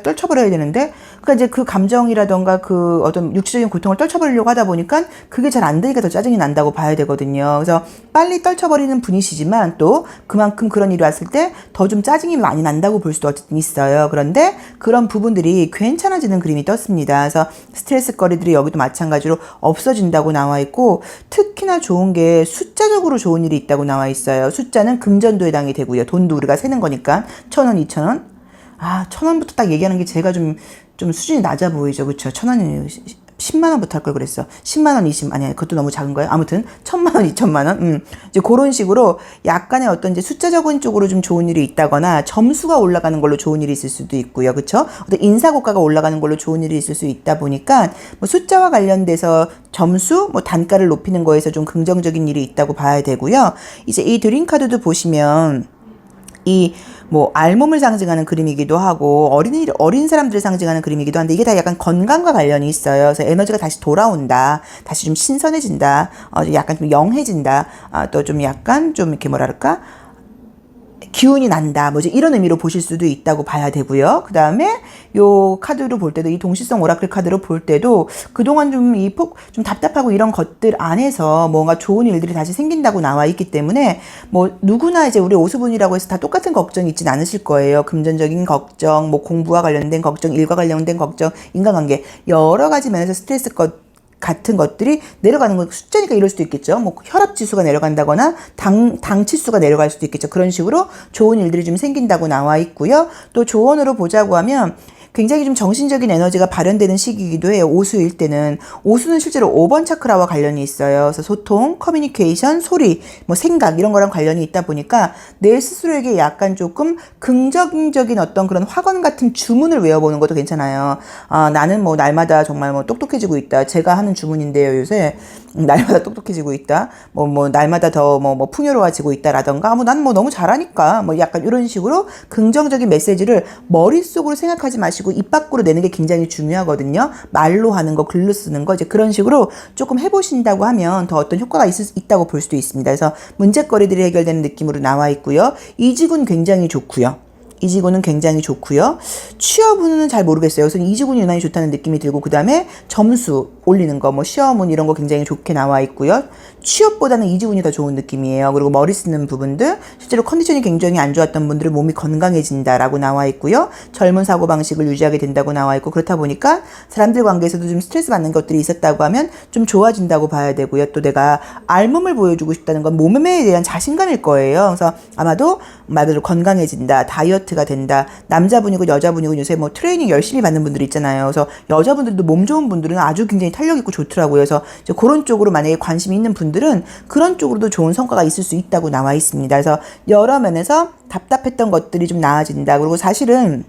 떨쳐버려야 되는데. 그러니까 이제 그 감정이라던가 그 어떤 육체적인 고통을 떨쳐버리려고 하다 보니까 그게 잘 안 되니까 더 짜증이 난다고 봐야 되거든요. 그래서 빨리 떨쳐버리는 분이시지만 또 그만큼 그런 일이 왔을 때 더 좀 짜증이 많이 난다고 볼 수도 어쨌든 있어요. 그런데 그런 부분들이 괜찮아지는 그림이 떴습니다. 그래서 스트레스 거리들이 여기도 마찬가지로 없어진다고 나와 있고 특히나 좋은 게 숫자적으로 좋은 일이 있다고 나와 있어요. 숫자는 금전도 해당이 되고요. 돈도 우리가 세는 거니까 1,000원, 2,000원. 아, 1,000원부터 딱 얘기하는 게 제가 좀 수준이 낮아 보이죠. 그쵸? 1,000원이 10만 원부터 할 걸 그랬어. 10만 원, 20, 아니야. 그것도 너무 작은 거예요. 아무튼 1,000만 원, 2,000만 원. 이제 그런 식으로 약간의 어떤 이제 숫자적인 쪽으로 좀 좋은 일이 있다거나 점수가 올라가는 걸로 좋은 일이 있을 수도 있고요. 그쵸? 어떤 인사고가가 올라가는 걸로 좋은 일이 있을 수 있다 보니까 뭐 숫자와 관련돼서 점수, 뭐 단가를 높이는 거에서 좀 긍정적인 일이 있다고 봐야 되고요. 이제 이 드림 카드도 보시면 이 뭐 알몸을 상징하는 그림이기도 하고 어린 사람들을 상징하는 그림이기도 한데 이게 다 약간 건강과 관련이 있어요. 그래서 에너지가 다시 돌아온다, 다시 좀 신선해진다, 약간 좀 영해진다, 또 좀 약간 좀 이렇게 뭐랄까 기운이 난다, 뭐지 이런 의미로 보실 수도 있다고 봐야 되고요. 그 다음에 요 카드로 볼 때도 이 동시성 오라클 카드로 볼 때도 그동안 좀 답답하고 이런 것들 안에서 뭔가 좋은 일들이 다시 생긴다고 나와 있기 때문에 뭐 누구나 이제 우리 오수분이라고 해서 다 똑같은 걱정이 있진 않으실 거예요. 금전적인 걱정, 뭐 공부와 관련된 걱정, 일과 관련된 걱정, 인간관계 여러 가지 면에서 스트레스 같은 것들이 내려가는 거 숫자니까 이럴 수도 있겠죠. 뭐 혈압 지수가 내려간다거나 당 치수가 내려갈 수도 있겠죠. 그런 식으로 좋은 일들이 좀 생긴다고 나와 있고요. 또 조언으로 보자고 하면 굉장히 좀 정신적인 에너지가 발현되는 시기이기도 해요. 오수일 때는. 오수는 실제로 5번 차크라와 관련이 있어요. 그래서 소통, 커뮤니케이션, 소리, 뭐 생각 이런 거랑 관련이 있다 보니까 내 스스로에게 약간 조금 긍정적인 어떤 그런 화관 같은 주문을 외워보는 것도 괜찮아요. 나는 뭐 날마다 정말 뭐 똑똑해지고 있다. 제가 하는 주문인데요, 요새. 날마다 똑똑해지고 있다. 뭐 날마다 더 뭐 풍요로워지고 있다라던가. 난 뭐 너무 잘하니까. 뭐 약간 이런 식으로 긍정적인 메시지를 머릿속으로 생각하지 마시고 입 밖으로 내는 게 굉장히 중요하거든요. 말로 하는 거, 글로 쓰는 거, 이제 그런 식으로 조금 해보신다고 하면 더 어떤 효과가 있다고 볼 수도 있습니다. 그래서 문제거리들이 해결되는 느낌으로 나와 있고요. 이직은 굉장히 좋고요. 이지구는 굉장히 좋고요. 취업운은 잘 모르겠어요. 그래서 이지군이 유난히 좋다는 느낌이 들고 그 다음에 점수 올리는 거, 뭐 시험운 이런 거 굉장히 좋게 나와 있고요. 취업보다는 이지군이 더 좋은 느낌이에요. 그리고 머리 쓰는 부분들, 실제로 컨디션이 굉장히 안 좋았던 분들은 몸이 건강해진다라고 나와 있고요. 젊은 사고방식을 유지하게 된다고 나와 있고 그렇다 보니까 사람들 관계에서도 좀 스트레스 받는 것들이 있었다고 하면 좀 좋아진다고 봐야 되고요. 또 내가 알몸을 보여주고 싶다는 건 몸에 대한 자신감일 거예요. 그래서 아마도 말 그대로 건강해진다, 다이어트가 된다. 남자분이고 여자분이고 요새 뭐 트레이닝 열심히 받는 분들 있잖아요. 그래서 여자분들도 몸 좋은 분들은 아주 굉장히 탄력 있고 좋더라고요. 그래서 이제 그런 쪽으로 만약에 관심이 있는 분들은 그런 쪽으로도 좋은 성과가 있을 수 있다고 나와 있습니다. 그래서 여러 면에서 답답했던 것들이 좀 나아진다. 그리고 사실은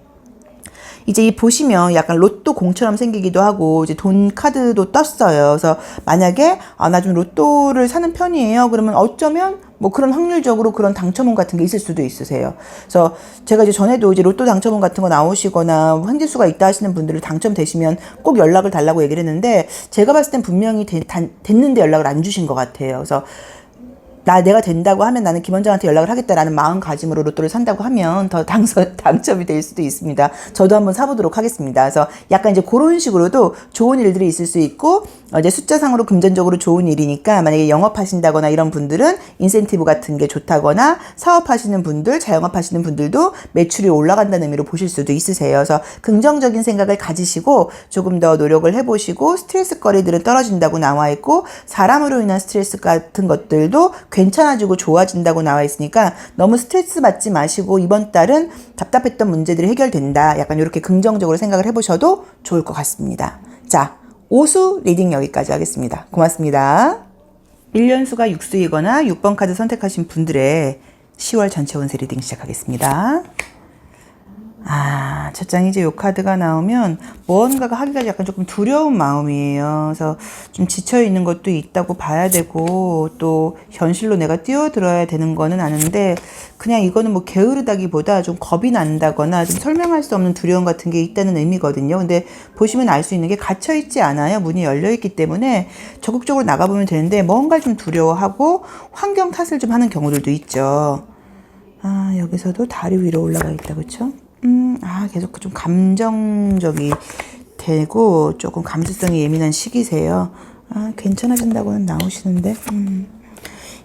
이제 이 보시면 약간 로또 공처럼 생기기도 하고 이제 돈 카드도 떴어요. 그래서 만약에 나 좀 로또를 사는 편이에요. 그러면 어쩌면 뭐 그런 확률적으로 그런 당첨운 같은 게 있을 수도 있으세요. 그래서 제가 이제 전에도 이제 로또 당첨운 같은 거 나오시거나 횡재수가 있다 하시는 분들을 당첨되시면 꼭 연락을 달라고 얘기를 했는데 제가 봤을 땐 분명히 됐는데 연락을 안 주신 것 같아요. 그래서 내가 된다고 하면 나는 김원장한테 연락을 하겠다라는 마음가짐으로 로또를 산다고 하면 더 당첨이 될 수도 있습니다. 저도 한번 사보도록 하겠습니다. 그래서 약간 이제 그런 식으로도 좋은 일들이 있을 수 있고, 이제 숫자상으로 금전적으로 좋은 일이니까 만약에 영업하신다거나 이런 분들은 인센티브 같은 게 좋다거나 사업하시는 분들, 자영업하시는 분들도 매출이 올라간다는 의미로 보실 수도 있으세요. 그래서 긍정적인 생각을 가지시고 조금 더 노력을 해보시고 스트레스 거리들은 떨어진다고 나와 있고 사람으로 인한 스트레스 같은 것들도 괜찮아지고 좋아진다고 나와 있으니까 너무 스트레스 받지 마시고 이번 달은 답답했던 문제들이 해결된다. 약간 이렇게 긍정적으로 생각을 해보셔도 좋을 것 같습니다. 자, 오수 리딩 여기까지 하겠습니다. 고맙습니다. 1년수가 육수이거나 6번 카드 선택하신 분들의 10월 전체 운세 리딩 시작하겠습니다. 첫 장이 이제 요 카드가 나오면 무언가가 하기가 약간 조금 두려운 마음이에요. 그래서 좀 지쳐있는 것도 있다고 봐야 되고 또 현실로 내가 뛰어들어야 되는 거는 아는데 그냥 이거는 뭐 게으르다기보다 좀 겁이 난다거나 좀 설명할 수 없는 두려움 같은 게 있다는 의미거든요. 근데 보시면 알 수 있는 게 갇혀있지 않아요. 문이 열려있기 때문에 적극적으로 나가보면 되는데 뭔가 좀 두려워하고 환경 탓을 좀 하는 경우들도 있죠. 여기서도 다리 위로 올라가 있다, 그쵸? 계속 좀 감정적이 되고 조금 감수성이 예민한 시기세요. 괜찮아진다고는 나오시는데.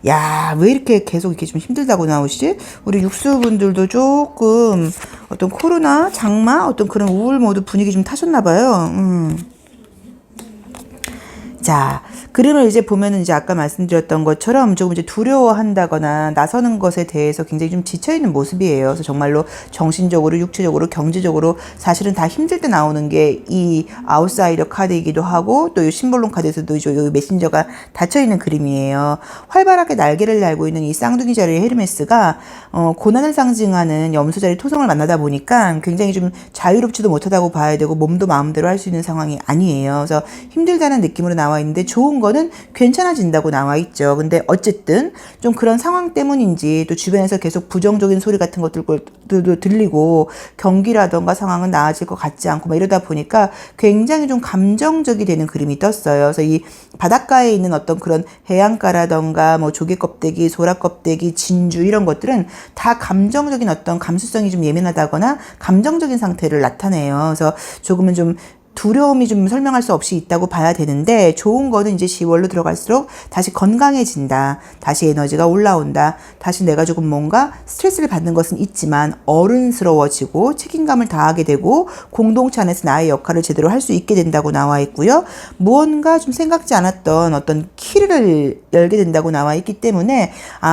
야, 왜 이렇게 계속 이렇게 좀 힘들다고 나오시지? 우리 육수분들도 조금 어떤 코로나, 장마, 어떤 그런 우울 모드 분위기 좀 타셨나봐요. 자, 그림을 이제 보면은 이제 아까 말씀드렸던 것처럼 조금 이제 두려워한다거나 나서는 것에 대해서 굉장히 좀 지쳐있는 모습이에요. 그래서 정말로 정신적으로, 육체적으로, 경제적으로 사실은 다 힘들 때 나오는 게 이 아웃사이더 카드이기도 하고 또 이 심볼론 카드에서도 이 메신저가 닫혀있는 그림이에요. 활발하게 날개를 달고 있는 이 쌍둥이 자리의 헤르메스가 고난을 상징하는 염소자리 토성을 만나다 보니까 굉장히 좀 자유롭지도 못하다고 봐야 되고 몸도 마음대로 할 수 있는 상황이 아니에요. 그래서 힘들다는 느낌으로 나와 있는데 좋은 거는 괜찮아진다고 나와 있죠. 근데 어쨌든 좀 그런 상황 때문인지 또 주변에서 계속 부정적인 소리 같은 것들도 들리고 경기라던가 상황은 나아질 것 같지 않고 막 이러다 보니까 굉장히 좀 감정적이 되는 그림이 떴어요. 그래서 이 바닷가에 있는 어떤 그런 해안가라던가 뭐 조개 껍데기, 소라 껍데기, 진주 이런 것들은 다 감정적인 어떤 감수성이 좀 예민하다거나 감정적인 상태를 나타내요. 그래서 조금은 좀 두려움이 좀 설명할 수 없이 있다고 봐야 되는데 좋은 거는 이제 10월로 들어갈수록 다시 건강해진다. 다시 에너지가 올라온다. 다시 내가 조금 뭔가 스트레스를 받는 것은 있지만 어른스러워지고 책임감을 다하게 되고 공동체 안에서 나의 역할을 제대로 할 수 있게 된다고 나와 있고요. 무언가 좀 생각지 않았던 어떤 키를 열게 된다고 나와 있기 때문에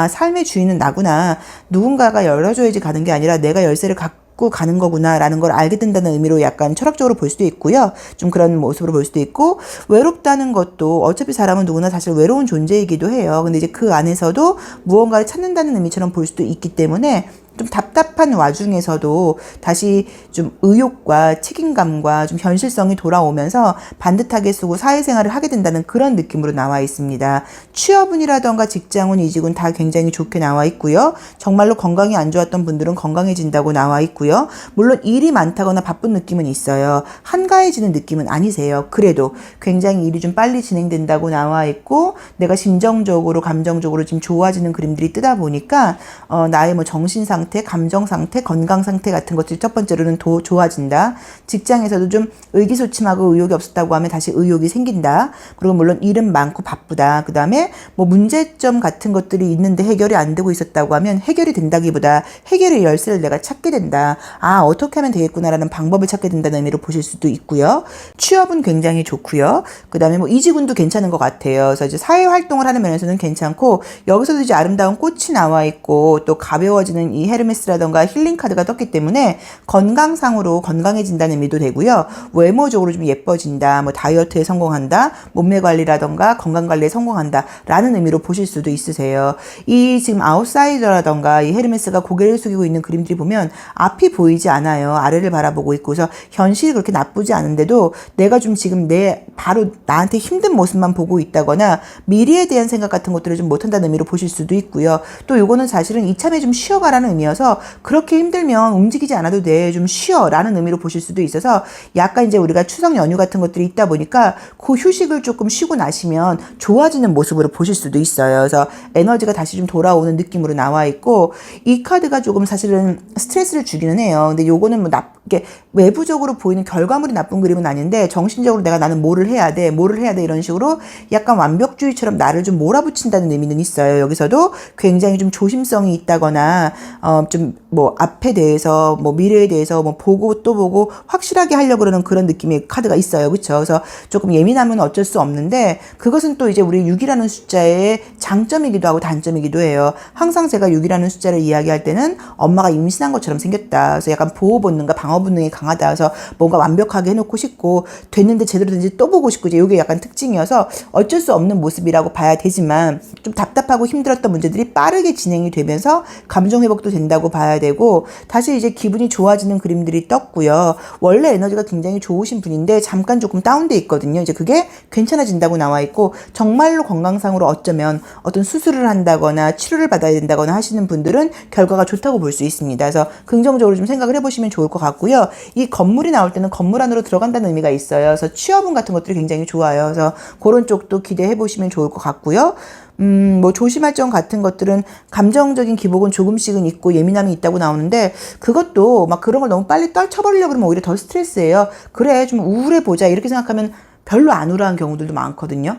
삶의 주인은 나구나. 누군가가 열어줘야지 가는 게 아니라 내가 열쇠를 갖고 가는 거구나라는 걸 알게 된다는 의미로 약간 철학적으로 볼 수도 있고요. 좀 그런 모습으로 볼 수도 있고 외롭다는 것도 어차피 사람은 누구나 사실 외로운 존재이기도 해요. 근데 이제 그 안에서도 무언가를 찾는다는 의미처럼 볼 수도 있기 때문에 좀 답답한 와중에서도 다시 좀 의욕과 책임감과 좀 현실성이 돌아오면서 반듯하게 쓰고 사회생활을 하게 된다는 그런 느낌으로 나와 있습니다. 취업운이라던가 직장운, 이직운 다 굉장히 좋게 나와 있고요. 정말로 건강이 안 좋았던 분들은 건강해진다고 나와 있고요. 물론 일이 많다거나 바쁜 느낌은 있어요. 한가해지는 느낌은 아니세요. 그래도 굉장히 일이 좀 빨리 진행된다고 나와 있고 내가 심정적으로 감정적으로 좀 좋아지는 그림들이 뜨다 보니까 나의 뭐 정신 상태, 감정 상태, 건강 상태 같은 것들이 첫 번째로는 더 좋아진다. 직장에서도 좀 의기소침하고 의욕이 없었다고 하면 다시 의욕이 생긴다. 그리고 물론 일은 많고 바쁘다. 그 다음에 뭐 문제점 같은 것들이 있는데 해결이 안 되고 있었다고 하면 해결이 된다기보다 해결의 열쇠를 내가 찾게 된다. 어떻게 하면 되겠구나라는 방법을 찾게 된다는 의미로 보실 수도 있고요. 취업은 굉장히 좋고요. 그 다음에 뭐 이직운도 괜찮은 것 같아요. 그래서 이제 사회활동을 하는 면에서는 괜찮고 여기서도 이제 아름다운 꽃이 나와 있고 또 가벼워지는 이 헤르메스라던가 힐링 카드가 떴기 때문에 건강상으로 건강해진다는 의미도 되고요. 외모적으로 좀 예뻐진다, 뭐 다이어트에 성공한다, 몸매 관리라던가 건강 관리에 성공한다 라는 의미로 보실 수도 있으세요. 이 지금 아웃사이더라던가 이 헤르메스가 고개를 숙이고 있는 그림들이 보면 앞이 보이지 않아요. 아래를 바라보고 있고서 현실이 그렇게 나쁘지 않은데도 내가 좀 지금 바로 나한테 힘든 모습만 보고 있다거나 미래에 대한 생각 같은 것들을 좀 못한다는 의미로 보실 수도 있고요. 또 요거는 사실은 이참에 좀 쉬어가라는 의미여서 그렇게 힘들면 움직이지 않아도 돼, 좀 쉬어 라는 의미로 보실 수도 있어서 약간 이제 우리가 추석 연휴 같은 것들이 있다 보니까 그 휴식을 조금 쉬고 나시면 좋아지는 모습으로 보실 수도 있어요. 그래서 에너지가 다시 좀 돌아오는 느낌으로 나와 있고, 이 카드가 조금 사실은 스트레스를 주기는 해요. 근데 요거는 뭐 이게 외부적으로 보이는 결과물이 나쁜 그림은 아닌데 정신적으로 나는 뭐를 해야 돼 이런 식으로 약간 완벽주의처럼 나를 좀 몰아붙인다는 의미는 있어요. 여기서도 굉장히 좀 조심성이 있다거나 좀 뭐 앞에 대해서 뭐 미래에 대해서 뭐 보고 또 보고 확실하게 하려고 그러는 그런 느낌의 카드가 있어요. 그렇죠? 그래서 조금 예민하면 어쩔 수 없는데 그것은 또 이제 우리 6이라는 숫자의 장점이기도 하고 단점이기도 해요. 항상 제가 6이라는 숫자를 이야기할 때는 엄마가 임신한 것처럼 생겼다. 그래서 약간 보호 본능과 방어 본능이 강하다. 그래서 뭔가 완벽하게 해놓고 싶고 됐는데 제대로 된지 또 보고 싶고 이제 이게 약간 특징이어서 어쩔 수 없는 모습이라고 봐야 되지만 좀 답답하고 힘들었던 문제들이 빠르게 진행이 되면서 감정 회복도 된다고 봐야 되고 다시 이제 기분이 좋아지는 그림들이 떴고요. 원래 에너지가 굉장히 좋으신 분인데 잠깐 조금 다운돼 있거든요. 이제 그게 괜찮아진다고 나와 있고 정말로 건강상으로 어쩌면 어떤 수술을 한다거나 치료를 받아야 된다거나 하시는 분들은 결과가 좋다고 볼 수 있습니다. 그래서 긍정적으로 좀 생각을 해보시면 좋을 것 같고요. 이 건물이 나올 때는 건물 안으로 들어간다는 의미가 있어요. 그래서 취업운 같은 것들이 굉장히 좋아요. 그래서 그런 쪽도 기대해 보시면 좋을 것 같고요. 뭐 조심할 점 같은 것들은 감정적인 기복은 조금씩은 있고 예민함이 있다고 나오는데 그것도 막 그런 걸 너무 빨리 떨쳐버리려고 그러면 오히려 더 스트레스예요. 그래 좀 우울해 보자 이렇게 생각하면 별로 안 우울한 경우들도 많거든요.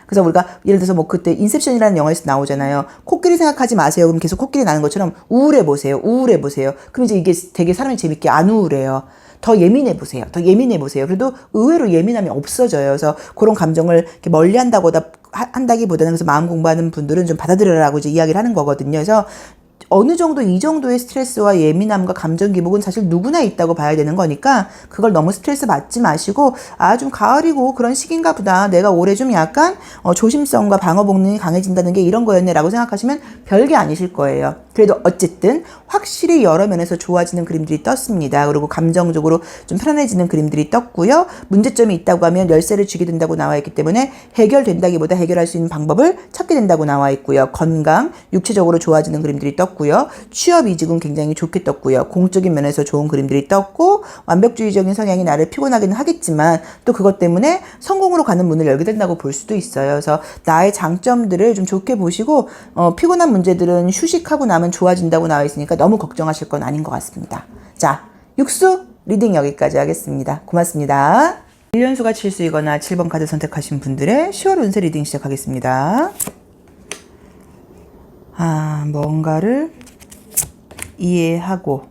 그래서 우리가 예를 들어서 뭐 그때 인셉션이라는 영화에서 나오잖아요. 코끼리 생각하지 마세요. 그럼 계속 코끼리 나는 것처럼 우울해 보세요. 우울해 보세요. 그럼 이제 이게 되게 사람이 재밌게 안 우울해요. 더 예민해 보세요. 더 예민해 보세요. 그래도 의외로 예민함이 없어져요. 그래서 그런 감정을 이렇게 멀리 한다기보다는 그래서 마음 공부하는 분들은 좀 받아들여라고 이제 이야기를 하는 거거든요. 그래서 어느 정도 이 정도의 스트레스와 예민함과 감정 기복은 사실 누구나 있다고 봐야 되는 거니까 그걸 너무 스트레스 받지 마시고 좀 가을이고 그런 시기인가 보다. 내가 올해 좀 약간 조심성과 방어 본능이 강해진다는 게 이런 거였네 라고 생각하시면 별게 아니실 거예요. 그래도 어쨌든 확실히 여러 면에서 좋아지는 그림들이 떴습니다. 그리고 감정적으로 좀 편안해지는 그림들이 떴고요. 문제점이 있다고 하면 열쇠를 쥐게 된다고 나와 있기 때문에 해결된다기보다 해결할 수 있는 방법을 찾게 된다고 나와 있고요. 건강, 육체적으로 좋아지는 그림들이 떴고요. 취업 이직은 굉장히 좋게 떴고요. 공적인 면에서 좋은 그림들이 떴고 완벽주의적인 성향이 나를 피곤하기는 하겠지만 또 그것 때문에 성공으로 가는 문을 열게 된다고 볼 수도 있어요. 그래서 나의 장점들을 좀 좋게 보시고 피곤한 문제들은 휴식하고 나면 좋아진다고 나와 있으니까 너무 걱정하실 건 아닌 것 같습니다. 자, 육수 리딩 여기까지 하겠습니다. 고맙습니다. 1년수가 7수이거나 7번 카드 선택하신 분들의 10월 운세 리딩 시작하겠습니다. 뭔가를 이해하고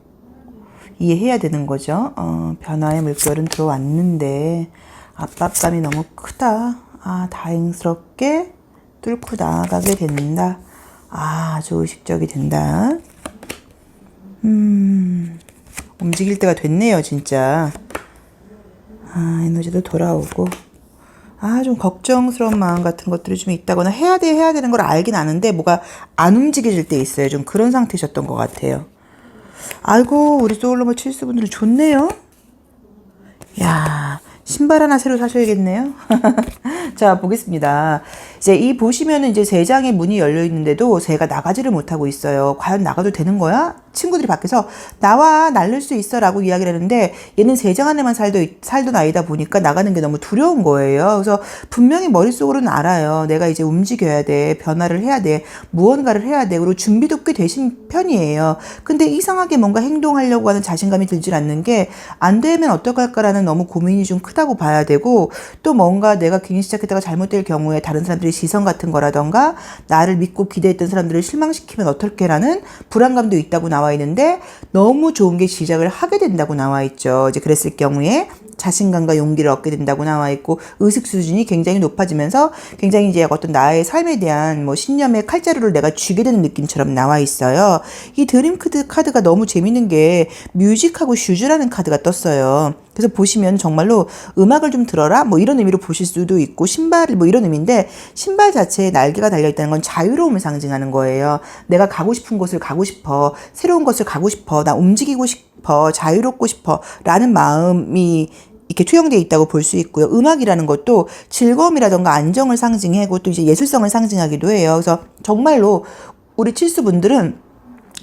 이해해야 되는 거죠. 변화의 물결은 들어왔는데 압박감이 너무 크다. 다행스럽게 뚫고 나아가게 된다. 아주 의식적이 된다. 움직일 때가 됐네요, 진짜. 에너지도 돌아오고. 좀 걱정스러운 마음 같은 것들이 좀 있다거나 해야 되는 걸 알긴 아는데 뭐가 안 움직여질 때 있어요. 좀 그런 상태셨던 것 같아요. 아이고, 우리 소울로머 칠수분들은 좋네요. 야, 신발 하나 새로 사셔야겠네요. 자, 보겠습니다. 이제 이 보시면은 이제 3장의 문이 열려 있는데도 새가 나가지를 못하고 있어요. 과연 나가도 되는 거야? 친구들이 밖에서 나와 날릴 수 있어 라고 이야기를 하는데 얘는 3장 안에만 살던 아이다 보니까 나가는 게 너무 두려운 거예요. 그래서 분명히 머릿속으로는 알아요. 내가 이제 움직여야 돼. 변화를 해야 돼. 무언가를 해야 돼. 그리고 준비도 꽤 되신 편이에요. 근데 이상하게 뭔가 행동하려고 하는 자신감이 들질 않는 게 안 되면 어떡할까라는 너무 고민이 좀 크다고 봐야 되고 또 뭔가 내가 괜히 시작했다가 잘못될 경우에 다른 사람들의 시선 같은 거라던가 나를 믿고 기대했던 사람들을 실망시키면 어떨게라는 불안감도 있다고 나와 있는데 너무 좋은 게 시작을 하게 된다고 나와 있죠. 이제 그랬을 경우에 자신감과 용기를 얻게 된다고 나와 있고, 의식 수준이 굉장히 높아지면서 굉장히 이제 어떤 나의 삶에 대한 뭐 신념의 칼자루를 내가 쥐게 되는 느낌처럼 나와 있어요. 이 드림 카드가 너무 재밌는 게 뮤직하고 슈즈라는 카드가 떴어요. 그래서 보시면 정말로 음악을 좀 들어라 뭐 이런 의미로 보실 수도 있고, 신발을 뭐 이런 의미인데, 신발 자체에 날개가 달려있다는 건 자유로움을 상징하는 거예요. 내가 가고 싶은 곳을 가고 싶어, 새로운 것을 가고 싶어, 나 움직이고 싶어, 자유롭고 싶어 라는 마음이 이렇게 투영되어 있다고 볼 수 있고요. 음악이라는 것도 즐거움이라던가 안정을 상징하고 또 이제 예술성을 상징하기도 해요. 그래서 정말로 우리 칠수분들은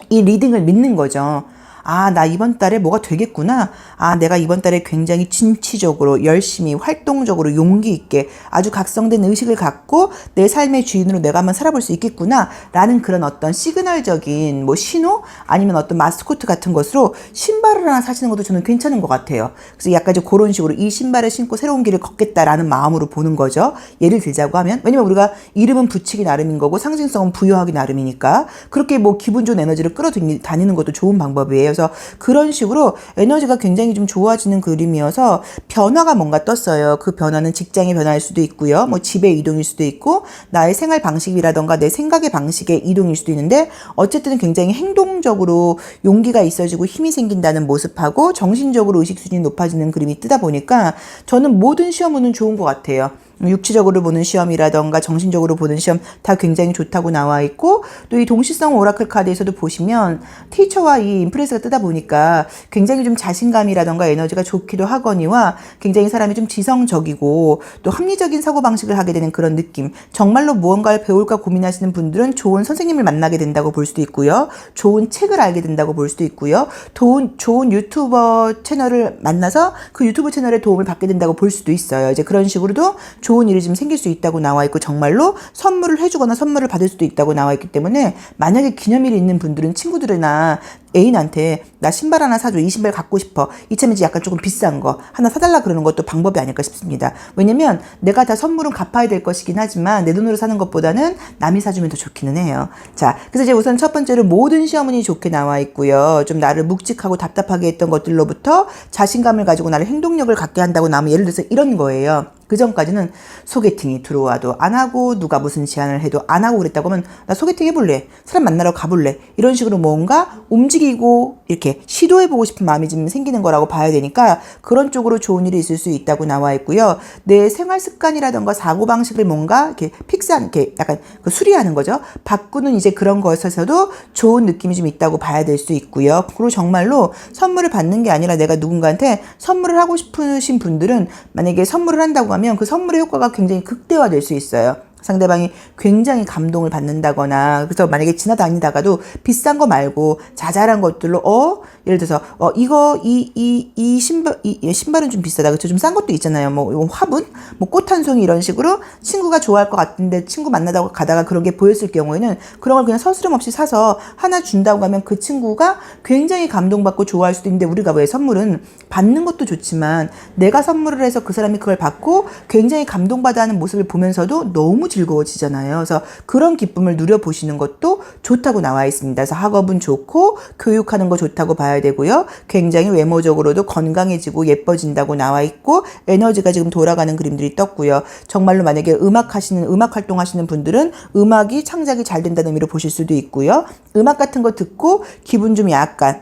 이 리딩을 믿는 거죠. 아, 나 이번 달에 뭐가 되겠구나. 아, 내가 이번 달에 굉장히 진취적으로, 열심히, 활동적으로, 용기 있게 아주 각성된 의식을 갖고 내 삶의 주인으로 내가 한번 살아볼 수 있겠구나. 라는 그런 어떤 시그널적인 뭐 신호? 아니면 어떤 마스코트 같은 것으로 신발을 하나 사시는 것도 저는 괜찮은 것 같아요. 그래서 약간 이제 그런 식으로 이 신발을 신고 새로운 길을 걷겠다라는 마음으로 보는 거죠. 예를 들자고 하면, 왜냐면 우리가 이름은 붙이기 나름인 거고 상징성은 부여하기 나름이니까 그렇게 뭐 기분 좋은 에너지를 끌어다니는 것도 좋은 방법이에요. 그래서 그런 식으로 에너지가 굉장히 좀 좋아지는 그림이어서 변화가 뭔가 떴어요. 그 변화는 직장의 변화일 수도 있고요. 뭐 집의 이동일 수도 있고, 나의 생활 방식이라던가 내 생각의 방식의 이동일 수도 있는데, 어쨌든 굉장히 행동적으로 용기가 있어지고 힘이 생긴다는 모습하고 정신적으로 의식 수준이 높아지는 그림이 뜨다 보니까 저는 모든 시험은 좋은 것 같아요. 육체적으로 보는 시험이라던가 정신적으로 보는 시험 다 굉장히 좋다고 나와 있고, 또 이 동시성 오라클 카드에서도 보시면 티처와 이 인프레스가 뜨다 보니까 굉장히 좀 자신감이라던가 에너지가 좋기도 하거니와, 굉장히 사람이 좀 지성적이고 또 합리적인 사고방식을 하게 되는 그런 느낌. 정말로 무언가를 배울까 고민하시는 분들은 좋은 선생님을 만나게 된다고 볼 수도 있고요. 좋은 책을 알게 된다고 볼 수도 있고요. 좋은 유튜버 채널을 만나서 그 유튜브 채널에 도움을 받게 된다고 볼 수도 있어요. 이제 그런 식으로도 좋은 일이 좀 생길 수 있다고 나와 있고, 정말로 선물을 해주거나 선물을 받을 수도 있다고 나와 있기 때문에, 만약에 기념일이 있는 분들은 친구들이나 애인한테 나 신발 하나 사줘, 이 신발 갖고 싶어, 이참에 약간 조금 비싼 거 하나 사달라 그러는 것도 방법이 아닐까 싶습니다. 왜냐면 내가 다 선물은 갚아야 될 것이긴 하지만 내 돈으로 사는 것보다는 남이 사주면 더 좋기는 해요. 자, 그래서 이제 우선 첫 번째로 모든 시어머니 좋게 나와 있고요. 좀 나를 묵직하고 답답하게 했던 것들로부터 자신감을 가지고 나를 행동력을 갖게 한다고 나오면, 예를 들어서 이런 거예요. 그 전까지는 소개팅이 들어와도 안 하고, 누가 무슨 제안을 해도 안 하고 그랬다고 하면, 나 소개팅 해볼래, 사람 만나러 가볼래, 이런 식으로 뭔가 움직이고 이렇게 시도해보고 싶은 마음이 좀 생기는 거라고 봐야 되니까, 그런 쪽으로 좋은 일이 있을 수 있다고 나와 있고요. 내 생활 습관이라던가 사고방식을 뭔가 이렇게 이렇게 약간 수리하는 거죠. 바꾸는 이제 그런 것에서도 좋은 느낌이 좀 있다고 봐야 될 수 있고요. 그리고 정말로 선물을 받는 게 아니라 내가 누군가한테 선물을 하고 싶으신 분들은, 만약에 선물을 한다고 하면 그 선물의 효과가 굉장히 극대화될 수 있어요. 상대방이 굉장히 감동을 받는다거나, 그래서 만약에 지나다니다가도 비싼 거 말고 자잘한 것들로, 예를 들어서, 이 신발은 좀 비싸다. 그쵸? 좀 싼 것도 있잖아요. 뭐, 화분? 뭐, 꽃 한 송이 이런 식으로 친구가 좋아할 것 같은데 친구 만나다가 가다가 그런 게 보였을 경우에는 그런 걸 그냥 서스럼 없이 사서 하나 준다고 하면 그 친구가 굉장히 감동받고 좋아할 수도 있는데, 우리가 왜 선물은 받는 것도 좋지만 내가 선물을 해서 그 사람이 그걸 받고 굉장히 감동받아 하는 모습을 보면서도 너무 즐거워지잖아요. 그래서 그런 기쁨을 누려보시는 것도 좋다고 나와 있습니다. 그래서 학업은 좋고 교육하는 거 좋다고 봐야 되고요. 굉장히 외모적으로도 건강해지고 예뻐진다고 나와 있고, 에너지가 지금 돌아가는 그림들이 떴고요. 정말로 만약에 음악 활동하시는 분들은 음악이 창작이 잘 된다는 의미로 보실 수도 있고요. 음악 같은 거 듣고 기분 좀 약간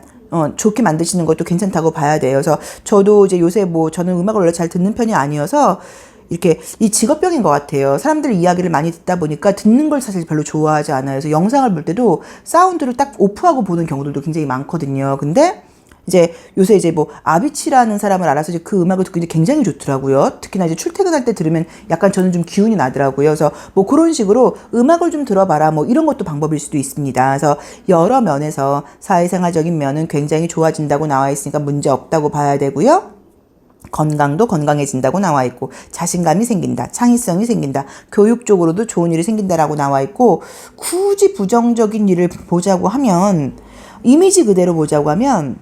좋게 만드시는 것도 괜찮다고 봐야 돼요. 그래서 저도 이제 요새 저는 음악을 원래 잘 듣는 편이 아니어서 이렇게 이 직업병인 것 같아요. 사람들 이야기를 많이 듣다 보니까 듣는 걸 사실 별로 좋아하지 않아요. 그래서 영상을 볼 때도 사운드를 딱 오프하고 보는 경우들도 굉장히 많거든요. 근데 이제 요새 이제 아비치라는 사람을 알아서 이제 그 음악을 듣고 이제 굉장히 좋더라고요. 특히나 이제 출퇴근할 때 들으면 약간 저는 좀 기운이 나더라고요. 그래서 그런 식으로 음악을 좀 들어봐라, 이런 것도 방법일 수도 있습니다. 그래서 여러 면에서 사회생활적인 면은 굉장히 좋아진다고 나와 있으니까 문제 없다고 봐야 되고요. 건강도 건강해진다고 나와 있고, 자신감이 생긴다, 창의성이 생긴다, 교육적으로도 좋은 일이 생긴다라고 나와 있고, 굳이 부정적인 일을 보자고 하면, 이미지 그대로 보자고 하면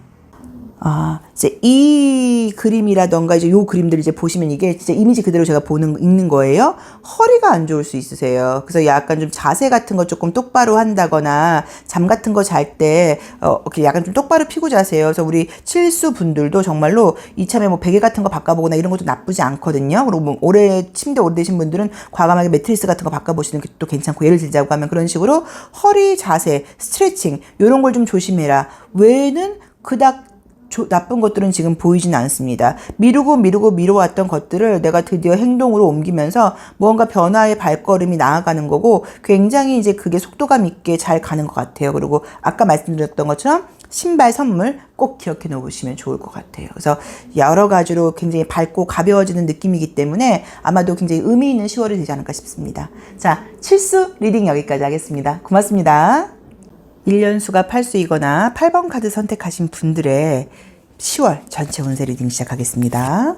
이제 이 그림이라던가 이제 요 그림들 이제 보시면 이게 진짜 이미지 그대로 제가 읽는 거예요. 허리가 안 좋을 수 있으세요. 그래서 약간 좀 자세 같은 거 조금 똑바로 한다거나 잠 같은 거 잘 때, 이렇게 약간 좀 똑바로 피고 자세요. 그래서 우리 칠수 분들도 정말로 이참에 뭐 베개 같은 거 바꿔보거나 이런 것도 나쁘지 않거든요. 그리고 뭐 침대 오래되신 분들은 과감하게 매트리스 같은 거 바꿔보시는 게 또 괜찮고, 예를 들자고 하면 그런 식으로 허리 자세, 스트레칭, 요런 걸 좀 조심해라. 외에는 그닥 나쁜 것들은 지금 보이진 않습니다. 미루어왔던 것들을 내가 드디어 행동으로 옮기면서 무언가 변화의 발걸음이 나아가는 거고, 굉장히 이제 그게 속도감 있게 잘 가는 것 같아요. 그리고 아까 말씀드렸던 것처럼 신발 선물 꼭 기억해 놓으시면 좋을 것 같아요. 그래서 여러 가지로 굉장히 밝고 가벼워지는 느낌이기 때문에 아마도 굉장히 의미 있는 10월이 되지 않을까 싶습니다. 자, 칠수 리딩 여기까지 하겠습니다. 고맙습니다. 1년수가 8수이거나 8번 카드 선택하신 분들의 10월 전체 운세 리딩 시작하겠습니다.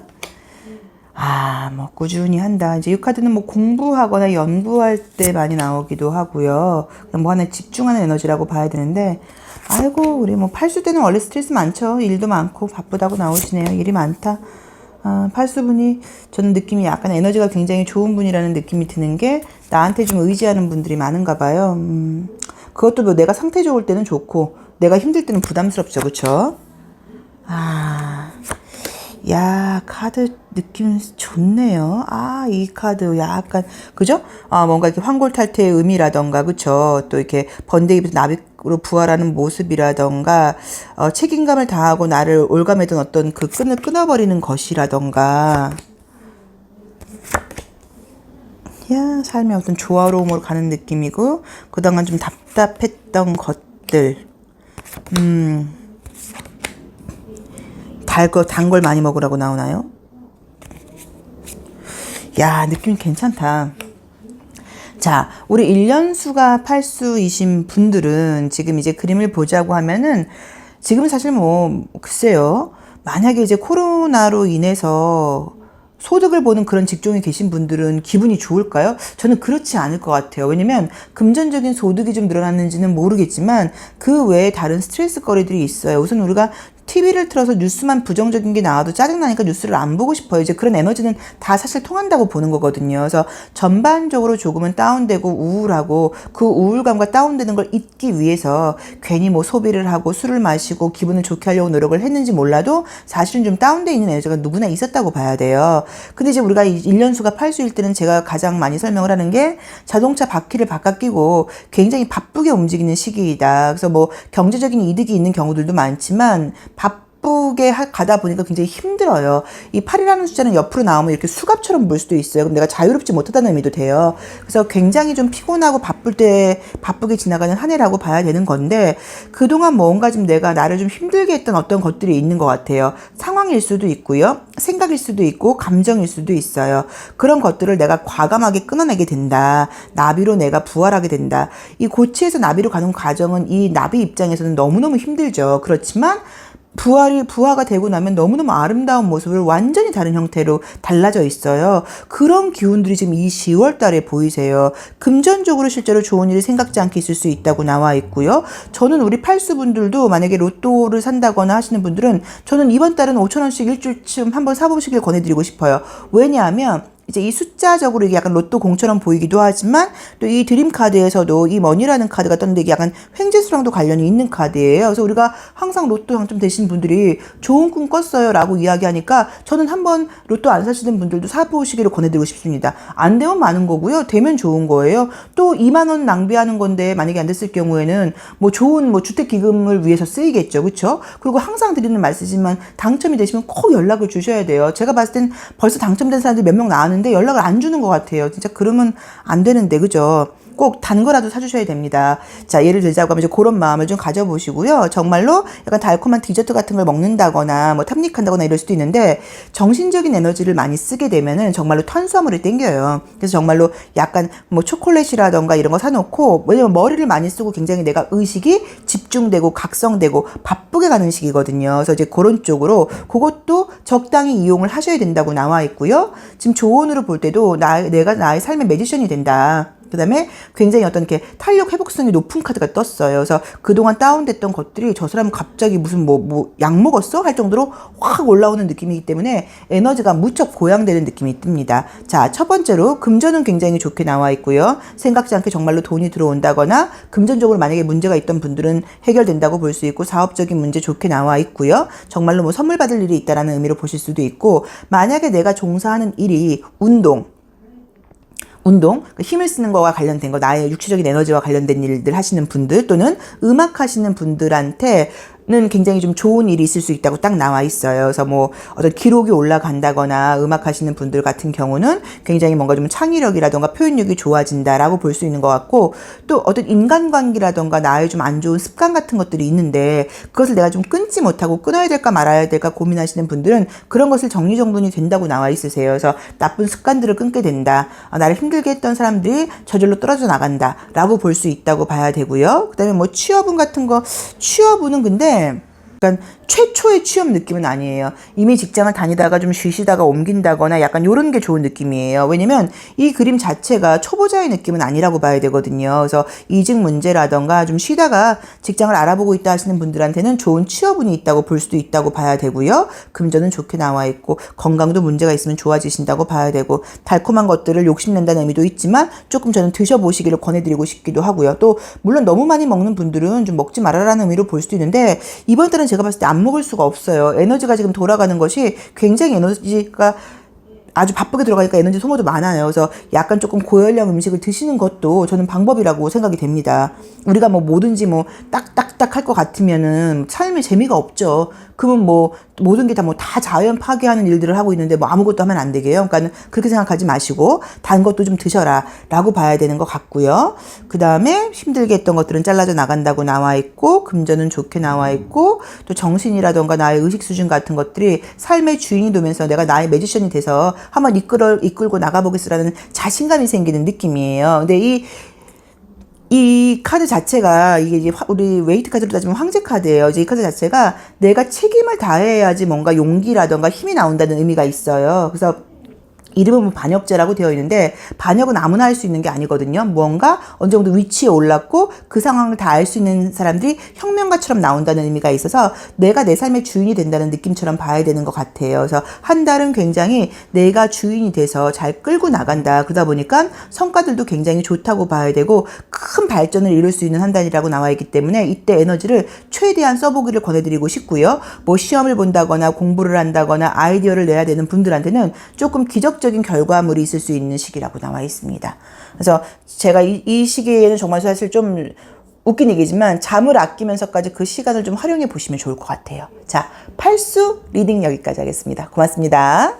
뭐 꾸준히 한다. 이제 이 카드는 뭐 공부하거나 연구할 때 많이 나오기도 하고요. 뭐 하나 집중하는 에너지라고 봐야 되는데, 아이고 우리 뭐 8수 때는 원래 스트레스 많죠. 일도 많고 바쁘다고 나오시네요. 일이 많다. 8수분이 저는 느낌이 약간 에너지가 굉장히 좋은 분이라는 느낌이 드는 게, 나한테 좀 의지하는 분들이 많은가 봐요. 그것도 뭐 내가 상태 좋을 때는 좋고 내가 힘들 때는 부담스럽죠. 그쵸? 야, 카드 느낌 좋네요. 이 카드 약간, 그죠? 뭔가 이렇게 황골탈퇴의 의미라던가, 그쵸? 또 이렇게 번데기부터 나비로 부활하는 모습이라던가, 책임감을 다하고 나를 올가매던 어떤 그 끈을 끊어버리는 것이라던가, 삶의 어떤 조화로움으로 가는 느낌이고, 그동안 좀 답답했던 것들, 단 걸 많이 먹으라고 나오나요? 야, 느낌 괜찮다. 자, 우리 1년수가 8수이신 분들은 지금 이제 그림을 보자고 하면은, 지금 사실 뭐, 글쎄요. 만약에 이제 코로나로 인해서 소득을 보는 그런 직종에 계신 분들은 기분이 좋을까요? 저는 그렇지 않을 것 같아요. 왜냐면 금전적인 소득이 좀 늘어났는지는 모르겠지만 그 외에 다른 스트레스 거리들이 있어요. 우선 우리가 TV를 틀어서 뉴스만 부정적인 게 나와도 짜증나니까 뉴스를 안 보고 싶어요. 이제 그런 에너지는 다 사실 통한다고 보는 거거든요. 그래서 전반적으로 조금은 다운되고 우울하고, 그 우울감과 다운되는 걸 잊기 위해서 괜히 뭐 소비를 하고 술을 마시고 기분을 좋게 하려고 노력을 했는지 몰라도 사실은 좀 다운돼 있는 에너지가 누구나 있었다고 봐야 돼요. 근데 이제 우리가 1년수가 8수일 때는 제가 가장 많이 설명을 하는 게, 자동차 바퀴를 바꿔 끼고 굉장히 바쁘게 움직이는 시기이다. 그래서 뭐 경제적인 이득이 있는 경우들도 많지만 바쁘게 가다 보니까 굉장히 힘들어요. 이 8이라는 숫자는 옆으로 나오면 이렇게 수갑처럼 물 수도 있어요. 그럼 내가 자유롭지 못하다는 의미도 돼요. 그래서 굉장히 좀 피곤하고 바쁠 때 바쁘게 지나가는 한 해라고 봐야 되는 건데, 그동안 뭔가 좀 내가 나를 좀 힘들게 했던 어떤 것들이 있는 것 같아요. 상황일 수도 있고요. 생각일 수도 있고 감정일 수도 있어요. 그런 것들을 내가 과감하게 끊어내게 된다. 나비로 내가 부활하게 된다. 이 고치에서 나비로 가는 과정은 이 나비 입장에서는 너무너무 힘들죠. 그렇지만 부화가 되고 나면 너무너무 아름다운 모습을 완전히 다른 형태로 달라져 있어요. 그런 기운들이 지금 이 10월 달에 보이세요. 금전적으로 실제로 좋은 일이 생각지 않게 있을 수 있다고 나와 있고요. 저는 우리 8수분들도 만약에 로또를 산다거나 하시는 분들은, 저는 이번 달은 5,000원씩 일주일쯤 한번 사보시길 권해드리고 싶어요. 왜냐하면 이제 이 숫자적으로 이게 약간 로또 공처럼 보이기도 하지만, 또 이 드림 카드에서도 이 머니라는 카드가 떴는데 이게 약간 횡재수랑도 관련이 있는 카드예요. 그래서 우리가 항상 로또 당첨 되신 분들이 좋은 꿈 꿨어요 라고 이야기하니까, 저는 한번 로또 안 사시는 분들도 사보시기를 권해드리고 싶습니다. 안 되면 많은 거고요. 되면 좋은 거예요. 또 2만 원 낭비하는 건데 만약에 안 됐을 경우에는 뭐 좋은 뭐 주택기금을 위해서 쓰이겠죠. 그렇죠? 그리고 항상 드리는 말씀이지만 당첨이 되시면 꼭 연락을 주셔야 돼요. 제가 봤을 땐 벌써 당첨된 사람들이 몇 명 나왔는데 연락을 안 주는 것 같아요. 진짜 그러면 안 되는데, 그죠? 꼭 단 거라도 사주셔야 됩니다. 자, 예를 들자고 하면 이제 그런 마음을 좀 가져보시고요. 정말로 약간 달콤한 디저트 같은 걸 먹는다거나 뭐 탐닉한다거나 이럴 수도 있는데, 정신적인 에너지를 많이 쓰게 되면은 정말로 탄수화물이 땡겨요. 그래서 정말로 약간 뭐 초콜릿이라던가 이런 거 사놓고, 왜냐면 머리를 많이 쓰고 굉장히 내가 의식이 집중되고 각성되고 바쁘게 가는 시기거든요. 그래서 이제 그런 쪽으로 그것도 적당히 이용을 하셔야 된다고 나와 있고요. 지금 조언으로 볼 때도 내가 나의 삶의 매지션이 된다. 그 다음에 굉장히 어떤 이렇게 탄력 회복성이 높은 카드가 떴어요. 그래서 그동안 다운됐던 것들이 저 사람은 갑자기 무슨 약 먹었어? 할 정도로 확 올라오는 느낌이기 때문에 에너지가 무척 고양되는 느낌이 듭니다. 자, 첫 번째로 금전은 굉장히 좋게 나와 있고요. 생각지 않게 정말로 돈이 들어온다거나 금전적으로 만약에 문제가 있던 분들은 해결된다고 볼 수 있고 사업적인 문제 좋게 나와 있고요. 정말로 뭐 선물 받을 일이 있다라는 의미로 보실 수도 있고 만약에 내가 종사하는 일이 운동, 힘을 쓰는 거와 관련된 거, 나의 육체적인 에너지와 관련된 일들 하시는 분들 또는 음악 하시는 분들한테는 굉장히 좀 좋은 일이 있을 수 있다고 딱 나와 있어요. 그래서 뭐 어떤 기록이 올라간다거나 음악 하시는 분들 같은 경우는 굉장히 뭔가 좀 창의력이라던가 표현력이 좋아진다라고 볼 수 있는 것 같고 또 어떤 인간관계라던가 나의 좀 안 좋은 습관 같은 것들이 있는데 그것을 내가 좀 끊지 못하고 끊어야 될까 말아야 될까 고민하시는 분들은 그런 것을 정리정돈이 된다고 나와 있으세요. 그래서 나쁜 습관들을 끊게 된다. 나를 힘들게 했던 사람들이 저절로 떨어져 나간다 라고 볼 수 있다고 봐야 되고요. 그 다음에 뭐 취업운 같은 거, 취업운은 근데 그러니까 최초의 취업 느낌은 아니에요. 이미 직장을 다니다가 좀 쉬시다가 옮긴다거나 약간 요런 게 좋은 느낌이에요. 왜냐면 이 그림 자체가 초보자의 느낌은 아니라고 봐야 되거든요. 그래서 이직 문제라던가 좀 쉬다가 직장을 알아보고 있다 하시는 분들한테는 좋은 취업운이 있다고 볼 수도 있다고 봐야 되고요. 금전은 좋게 나와 있고 건강도 문제가 있으면 좋아지신다고 봐야 되고 달콤한 것들을 욕심낸다는 의미도 있지만 조금 저는 드셔보시기를 권해드리고 싶기도 하고요. 또 물론 너무 많이 먹는 분들은 좀 먹지 말아라는 의미로 볼 수도 있는데 이번 달은 제가 봤을 때 안 먹을 수가 없어요. 에너지가 지금 돌아가는 것이 굉장히 에너지가 아주 바쁘게 들어가니까 에너지 소모도 많아요. 그래서 약간 조금 고열량 음식을 드시는 것도 저는 방법이라고 생각이 됩니다. 우리가 뭐 뭐든지 뭐 딱딱딱 할 것 같으면은 삶에 재미가 없죠. 그러면 뭐 모든 게 다 뭐 다 자연 파괴하는 일들을 하고 있는데 뭐 아무것도 하면 안 되게요. 그러니까 그렇게 생각하지 마시고 단 것도 좀 드셔라 라고 봐야 되는 것 같고요. 그 다음에 힘들게 했던 것들은 잘라져 나간다고 나와 있고 금전은 좋게 나와 있고 또 정신이라던가 나의 의식 수준 같은 것들이 삶의 주인이 되면서 내가 나의 매지션이 돼서 한번 이끌고 나가보겠으라는 자신감이 생기는 느낌이에요. 근데 이 카드 자체가 이게 이제 우리 웨이트 카드로 따지면 황제 카드예요. 이제 이 카드 자체가 내가 책임을 다해야지 뭔가 용기라던가 힘이 나온다는 의미가 있어요. 그래서 이름은 뭐 반역죄라고 되어 있는데 반역은 아무나 할 수 있는 게 아니거든요. 무언가 어느 정도 위치에 올랐고 그 상황을 다 알 수 있는 사람들이 혁명가처럼 나온다는 의미가 있어서 내가 내 삶의 주인이 된다는 느낌처럼 봐야 되는 것 같아요. 그래서 한 달은 굉장히 내가 주인이 돼서 잘 끌고 나간다. 그러다 보니까 성과들도 굉장히 좋다고 봐야 되고 큰 발전을 이룰 수 있는 한 달이라고 나와 있기 때문에 이때 에너지를 최대한 써보기를 권해드리고 싶고요. 뭐 시험을 본다거나 공부를 한다거나 아이디어를 내야 되는 분들한테는 조금 기적적인 결과물이 있을 수 있는 시기라고 나와 있습니다. 그래서 제가 이 시기에는 정말 사실 좀 웃긴 얘기지만 잠을 아끼면서까지 그 시간을 좀 활용해 보시면 좋을 것 같아요. 자, 팔수 리딩 여기까지 하겠습니다. 고맙습니다.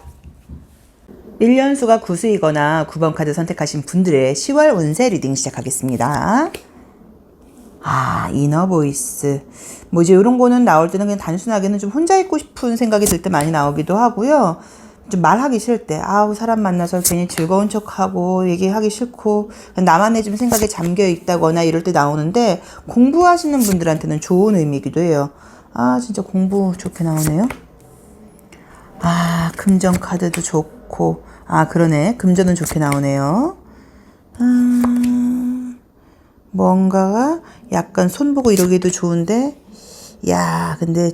1년수가 구수이거나 9번 카드 선택하신 분들의 10월 운세 리딩 시작하겠습니다. 이너 보이스. 뭐 이제 이런 거는 나올 때는 그냥 단순하게는 좀 혼자 있고 싶은 생각이 들 때 많이 나오기도 하고요. 좀 말하기 싫을 때, 사람 만나서 괜히 즐거운 척하고 얘기하기 싫고 나만의 좀 생각에 잠겨 있다거나 이럴 때 나오는데 공부하시는 분들한테는 좋은 의미이기도 해요. 진짜 공부 좋게 나오네요. 금전 카드도 좋고, 그러네. 금전은 좋게 나오네요. 뭔가가 약간 손보고 이러기도 좋은데, 근데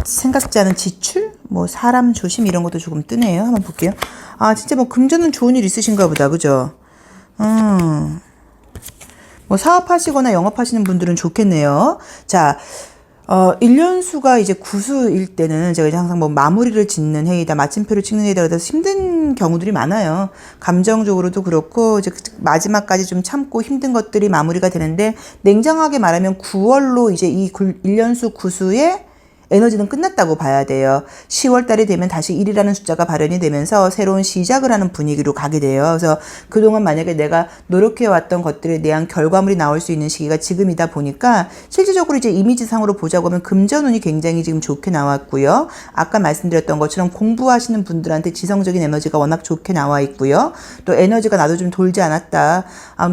생각지 않은 지출? 뭐 사람 조심 이런 것도 조금 뜨네요. 한번 볼게요. 진짜 뭐 금전은 좋은 일 있으신가 보다. 그죠? 뭐 사업하시거나 영업하시는 분들은 좋겠네요. 자, 1년수가 이제 구수일 때는 제가 이제 항상 뭐 마무리를 짓는 해이다, 마침표를 찍는 해이다 그래서 힘든 경우들이 많아요. 감정적으로도 그렇고, 이제 마지막까지 좀 참고 힘든 것들이 마무리가 되는데, 냉정하게 말하면 9월로 이제 이 1년수 구수의 에너지는 끝났다고 봐야 돼요. 10월 달이 되면 다시 1이라는 숫자가 발현이 되면서 새로운 시작을 하는 분위기로 가게 돼요. 그래서 그동안 만약에 내가 노력해왔던 것들에 대한 결과물이 나올 수 있는 시기가 지금이다 보니까 실질적으로 이제 이미지상으로 보자고 하면 금전운이 굉장히 지금 좋게 나왔고요. 아까 말씀드렸던 것처럼 공부하시는 분들한테 지성적인 에너지가 워낙 좋게 나와 있고요. 또 에너지가 나도 좀 돌지 않았다.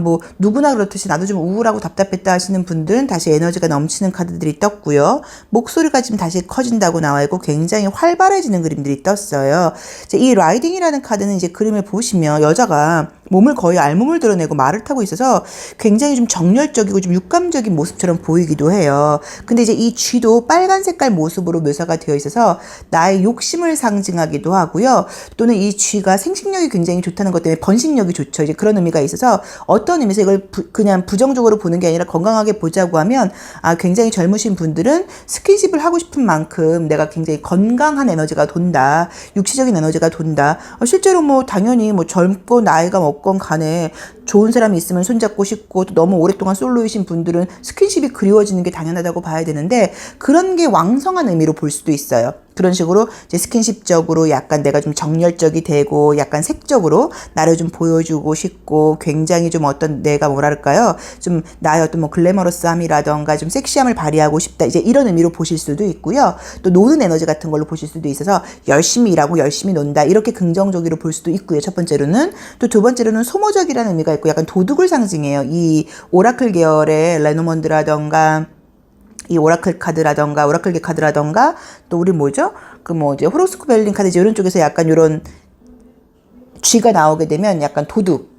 뭐 누구나 그렇듯이 나도 좀 우울하고 답답했다 하시는 분들은 다시 에너지가 넘치는 카드들이 떴고요. 목소리가 지금 다시 커진다고 나와 있고 굉장히 활발해지는 그림들이 떴어요. 이 라이딩이라는 카드는 이제 그림을 보시면 여자가 몸을 거의 알몸을 드러내고 말을 타고 있어서 굉장히 좀 정열적이고 좀 육감적인 모습처럼 보이기도 해요. 근데 이제 이 쥐도 빨간 색깔 모습으로 묘사가 되어 있어서 나의 욕심을 상징하기도 하고요. 또는 이 쥐가 생식력이 굉장히 좋다는 것 때문에 번식력이 좋죠. 이제 그런 의미가 있어서 어떤 의미에서 이걸 그냥 부정적으로 보는 게 아니라 건강하게 보자고 하면 굉장히 젊으신 분들은 스킨십을 하고 싶은 만큼 내가 굉장히 건강한 에너지가 돈다. 육체적인 에너지가 돈다. 실제로 뭐 당연히 뭐 젊고 나이가 먹건 간에 좋은 사람이 있으면 손잡고 싶고 또 너무 오랫동안 솔로이신 분들은 스킨십이 그리워지는 게 당연하다고 봐야 되는데 그런 게 왕성한 의미로 볼 수도 있어요. 그런 식으로 이제 스킨십적으로 약간 내가 좀 정열적이 되고 약간 색적으로 나를 좀 보여주고 싶고 굉장히 좀 어떤 내가 뭐랄까요? 좀 나의 어떤 뭐 글래머러스함이라던가 좀 섹시함을 발휘하고 싶다. 이제 이런 의미로 보실 수도 있고요. 또 노는 에너지 같은 걸로 보실 수도 있어서 열심히 일하고 열심히 논다. 이렇게 긍정적으로 볼 수도 있고요. 첫 번째로는. 또 두 번째로는 소모적이라는 의미가 있고 약간 도둑을 상징해요. 이 오라클 계열의 레노먼드라던가 이 오라클 카드라던가 오라클계 카드라던가 또 우리 뭐죠? 그 뭐 이제 호로스코 벨링 카드 이런 쪽에서 약간 이런 쥐가 나오게 되면 약간 도둑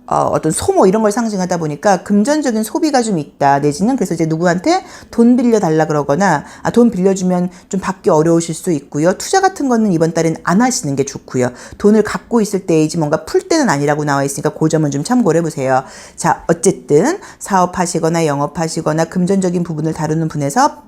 어떤 소모 이런 걸 상징하다 보니까 금전적인 소비가 좀 있다. 내지는 그래서 이제 누구한테 돈 빌려달라 그러거나 돈 빌려주면 좀 받기 어려우실 수 있고요. 투자 같은 거는 이번 달엔 안 하시는 게 좋고요. 돈을 갖고 있을 때이지 뭔가 풀 때는 아니라고 나와 있으니까 그 점은 좀 참고를 해보세요. 자, 어쨌든 사업하시거나 영업하시거나 금전적인 부분을 다루는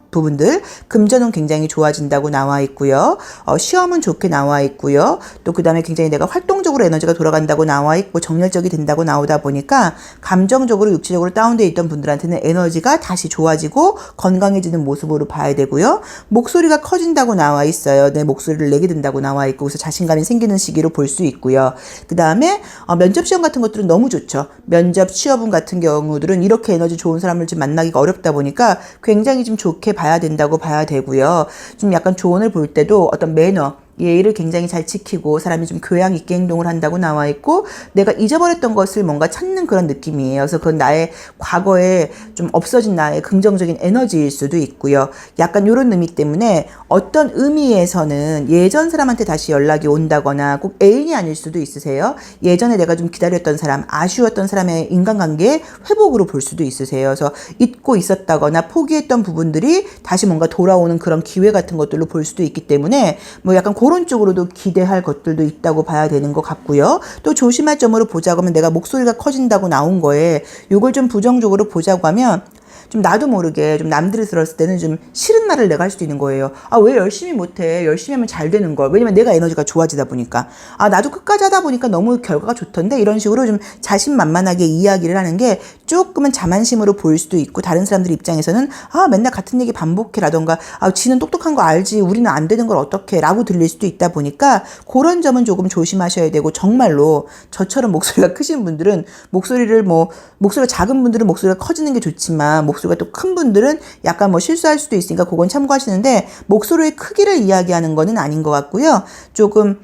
부분들 금전은 굉장히 좋아진다고 나와 있고요. 시험은 좋게 나와 있고요. 또 그 다음에 굉장히 내가 활동적으로 에너지가 돌아간다고 나와 있고 정열적이 된다고 나오다 보니까 감정적으로 육체적으로 다운되어 있던 분들한테는 에너지가 다시 좋아지고 건강해지는 모습으로 봐야 되고요. 목소리가 커진다고 나와 있어요. 내 목소리를 내게 된다고 나와 있고 그래서 자신감이 생기는 시기로 볼 수 있고요. 그 다음에 면접 시험 같은 것들은 너무 좋죠. 면접 취업운 같은 경우들은 이렇게 에너지 좋은 사람을 좀 만나기가 어렵다 보니까 굉장히 좀 좋게 봐야 된다고 봐야 되고요. 좀 약간 조언을 볼 때도 어떤 매너 예의를 굉장히 잘 지키고 사람이 좀 교양 있게 행동을 한다고 나와 있고 내가 잊어버렸던 것을 뭔가 찾는 그런 느낌이에요. 그래서 그건 나의 과거에 좀 없어진 나의 긍정적인 에너지일 수도 있고요. 약간 이런 의미 때문에 어떤 의미에서는 예전 사람한테 다시 연락이 온다거나 꼭 애인이 아닐 수도 있으세요. 예전에 내가 좀 기다렸던 사람, 아쉬웠던 사람의 인간관계 회복으로 볼 수도 있으세요. 그래서 잊고 있었다거나 포기했던 부분들이 다시 뭔가 돌아오는 그런 기회 같은 것들로 볼 수도 있기 때문에 뭐 약간 그런 쪽으로도 기대할 것들도 있다고 봐야 되는 것 같고요. 또 조심할 점으로 보자고 하면 내가 목소리가 커진다고 나온 거에 이걸 좀 부정적으로 보자고 하면 좀 나도 모르게 좀 남들이 들었을 때는 좀 싫은 말을 내가 할 수도 있는 거예요. 왜 열심히 못해? 열심히 하면 잘 되는 걸. 왜냐면 내가 에너지가 좋아지다 보니까. 나도 끝까지 하다 보니까 너무 결과가 좋던데? 이런 식으로 좀 자신만만하게 이야기를 하는 게 조금은 자만심으로 보일 수도 있고 다른 사람들 입장에서는 맨날 같은 얘기 반복해라던가 지는 똑똑한 거 알지 우리는 안 되는 걸 어떡해 라고 들릴 수도 있다 보니까 그런 점은 조금 조심하셔야 되고 정말로 저처럼 목소리가 크신 분들은 목소리가 작은 분들은 목소리가 커지는 게 좋지만 목소리가 또 큰 분들은 약간 뭐 실수할 수도 있으니까 그건 참고하시는데 목소리의 크기를 이야기하는 거는 아닌 것 같고요. 조금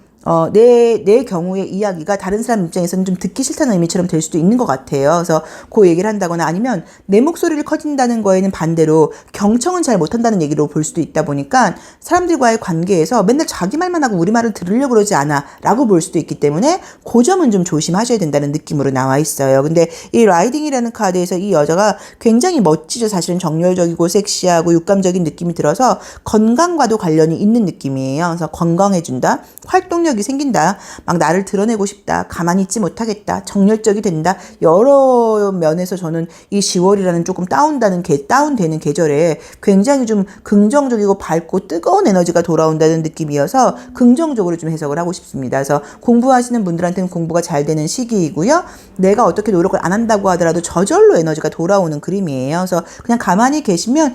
내 경우의 이야기가 다른 사람 입장에서는 좀 듣기 싫다는 의미처럼 될 수도 있는 것 같아요. 그래서 그 얘기를 한다거나 아니면 내 목소리를 커진다는 거에는 반대로 경청은 잘 못한다는 얘기로 볼 수도 있다 보니까 사람들과의 관계에서 맨날 자기 말만 하고 우리 말을 들으려고 그러지 않아 라고 볼 수도 있기 때문에 그 점은 좀 조심하셔야 된다는 느낌으로 나와 있어요. 근데 이 라이딩이라는 카드에서 이 여자가 굉장히 멋지죠. 사실은 정열적이고 섹시하고 육감적인 느낌이 들어서 건강과도 관련이 있는 느낌이에요. 그래서 건강해준다. 활동력 이 생긴다. 막 나를 드러내고 싶다. 가만히 있지 못하겠다. 정열적이 된다. 여러 면에서 저는 이 10월이라는 조금 다운되는 계절에 굉장히 좀 긍정적이고 밝고 뜨거운 에너지가 돌아온다는 느낌이어서 긍정적으로 좀 해석을 하고 싶습니다. 그래서 공부하시는 분들한테는 공부가 잘 되는 시기이고요. 내가 어떻게 노력을 안 한다고 하더라도 저절로 에너지가 돌아오는 그림이에요. 그래서 그냥 가만히 계시면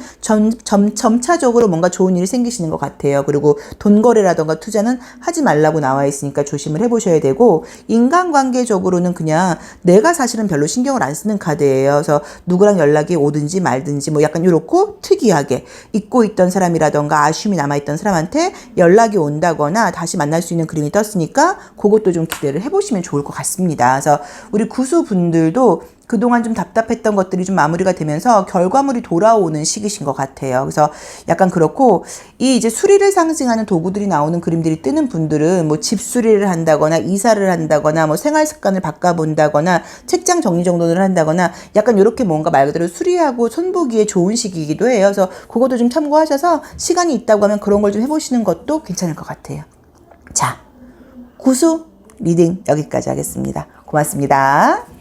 점차적으로 뭔가 좋은 일이 생기시는 것 같아요. 그리고 돈 거래라던가 투자는 하지 말라고 나와 있으니까 조심을 해보셔야 되고 인간관계적으로는 그냥 내가 사실은 별로 신경을 안 쓰는 카드예요. 그래서 누구랑 연락이 오든지 말든지 뭐 약간 이렇고 특이하게 잊고 있던 사람이라던가 아쉬움이 남아있던 사람한테 연락이 온다거나 다시 만날 수 있는 그림이 떴으니까 그것도 좀 기대를 해보시면 좋을 것 같습니다. 그래서 우리 구수분들도 그동안 좀 답답했던 것들이 좀 마무리가 되면서 결과물이 돌아오는 시기신 것 같아요. 그래서 약간 그렇고 이 이제 수리를 상징하는 도구들이 나오는 그림들이 뜨는 분들은 뭐 뭐 집수리를 한다거나 이사를 한다거나 뭐 생활 습관을 바꿔본다거나 책장 정리정돈을 한다거나 약간 이렇게 뭔가 말 그대로 수리하고 손보기에 좋은 시기이기도 해요. 그래서 그것도 좀 참고하셔서 시간이 있다고 하면 그런 걸 좀 해보시는 것도 괜찮을 것 같아요. 자, 구수 리딩 여기까지 하겠습니다. 고맙습니다.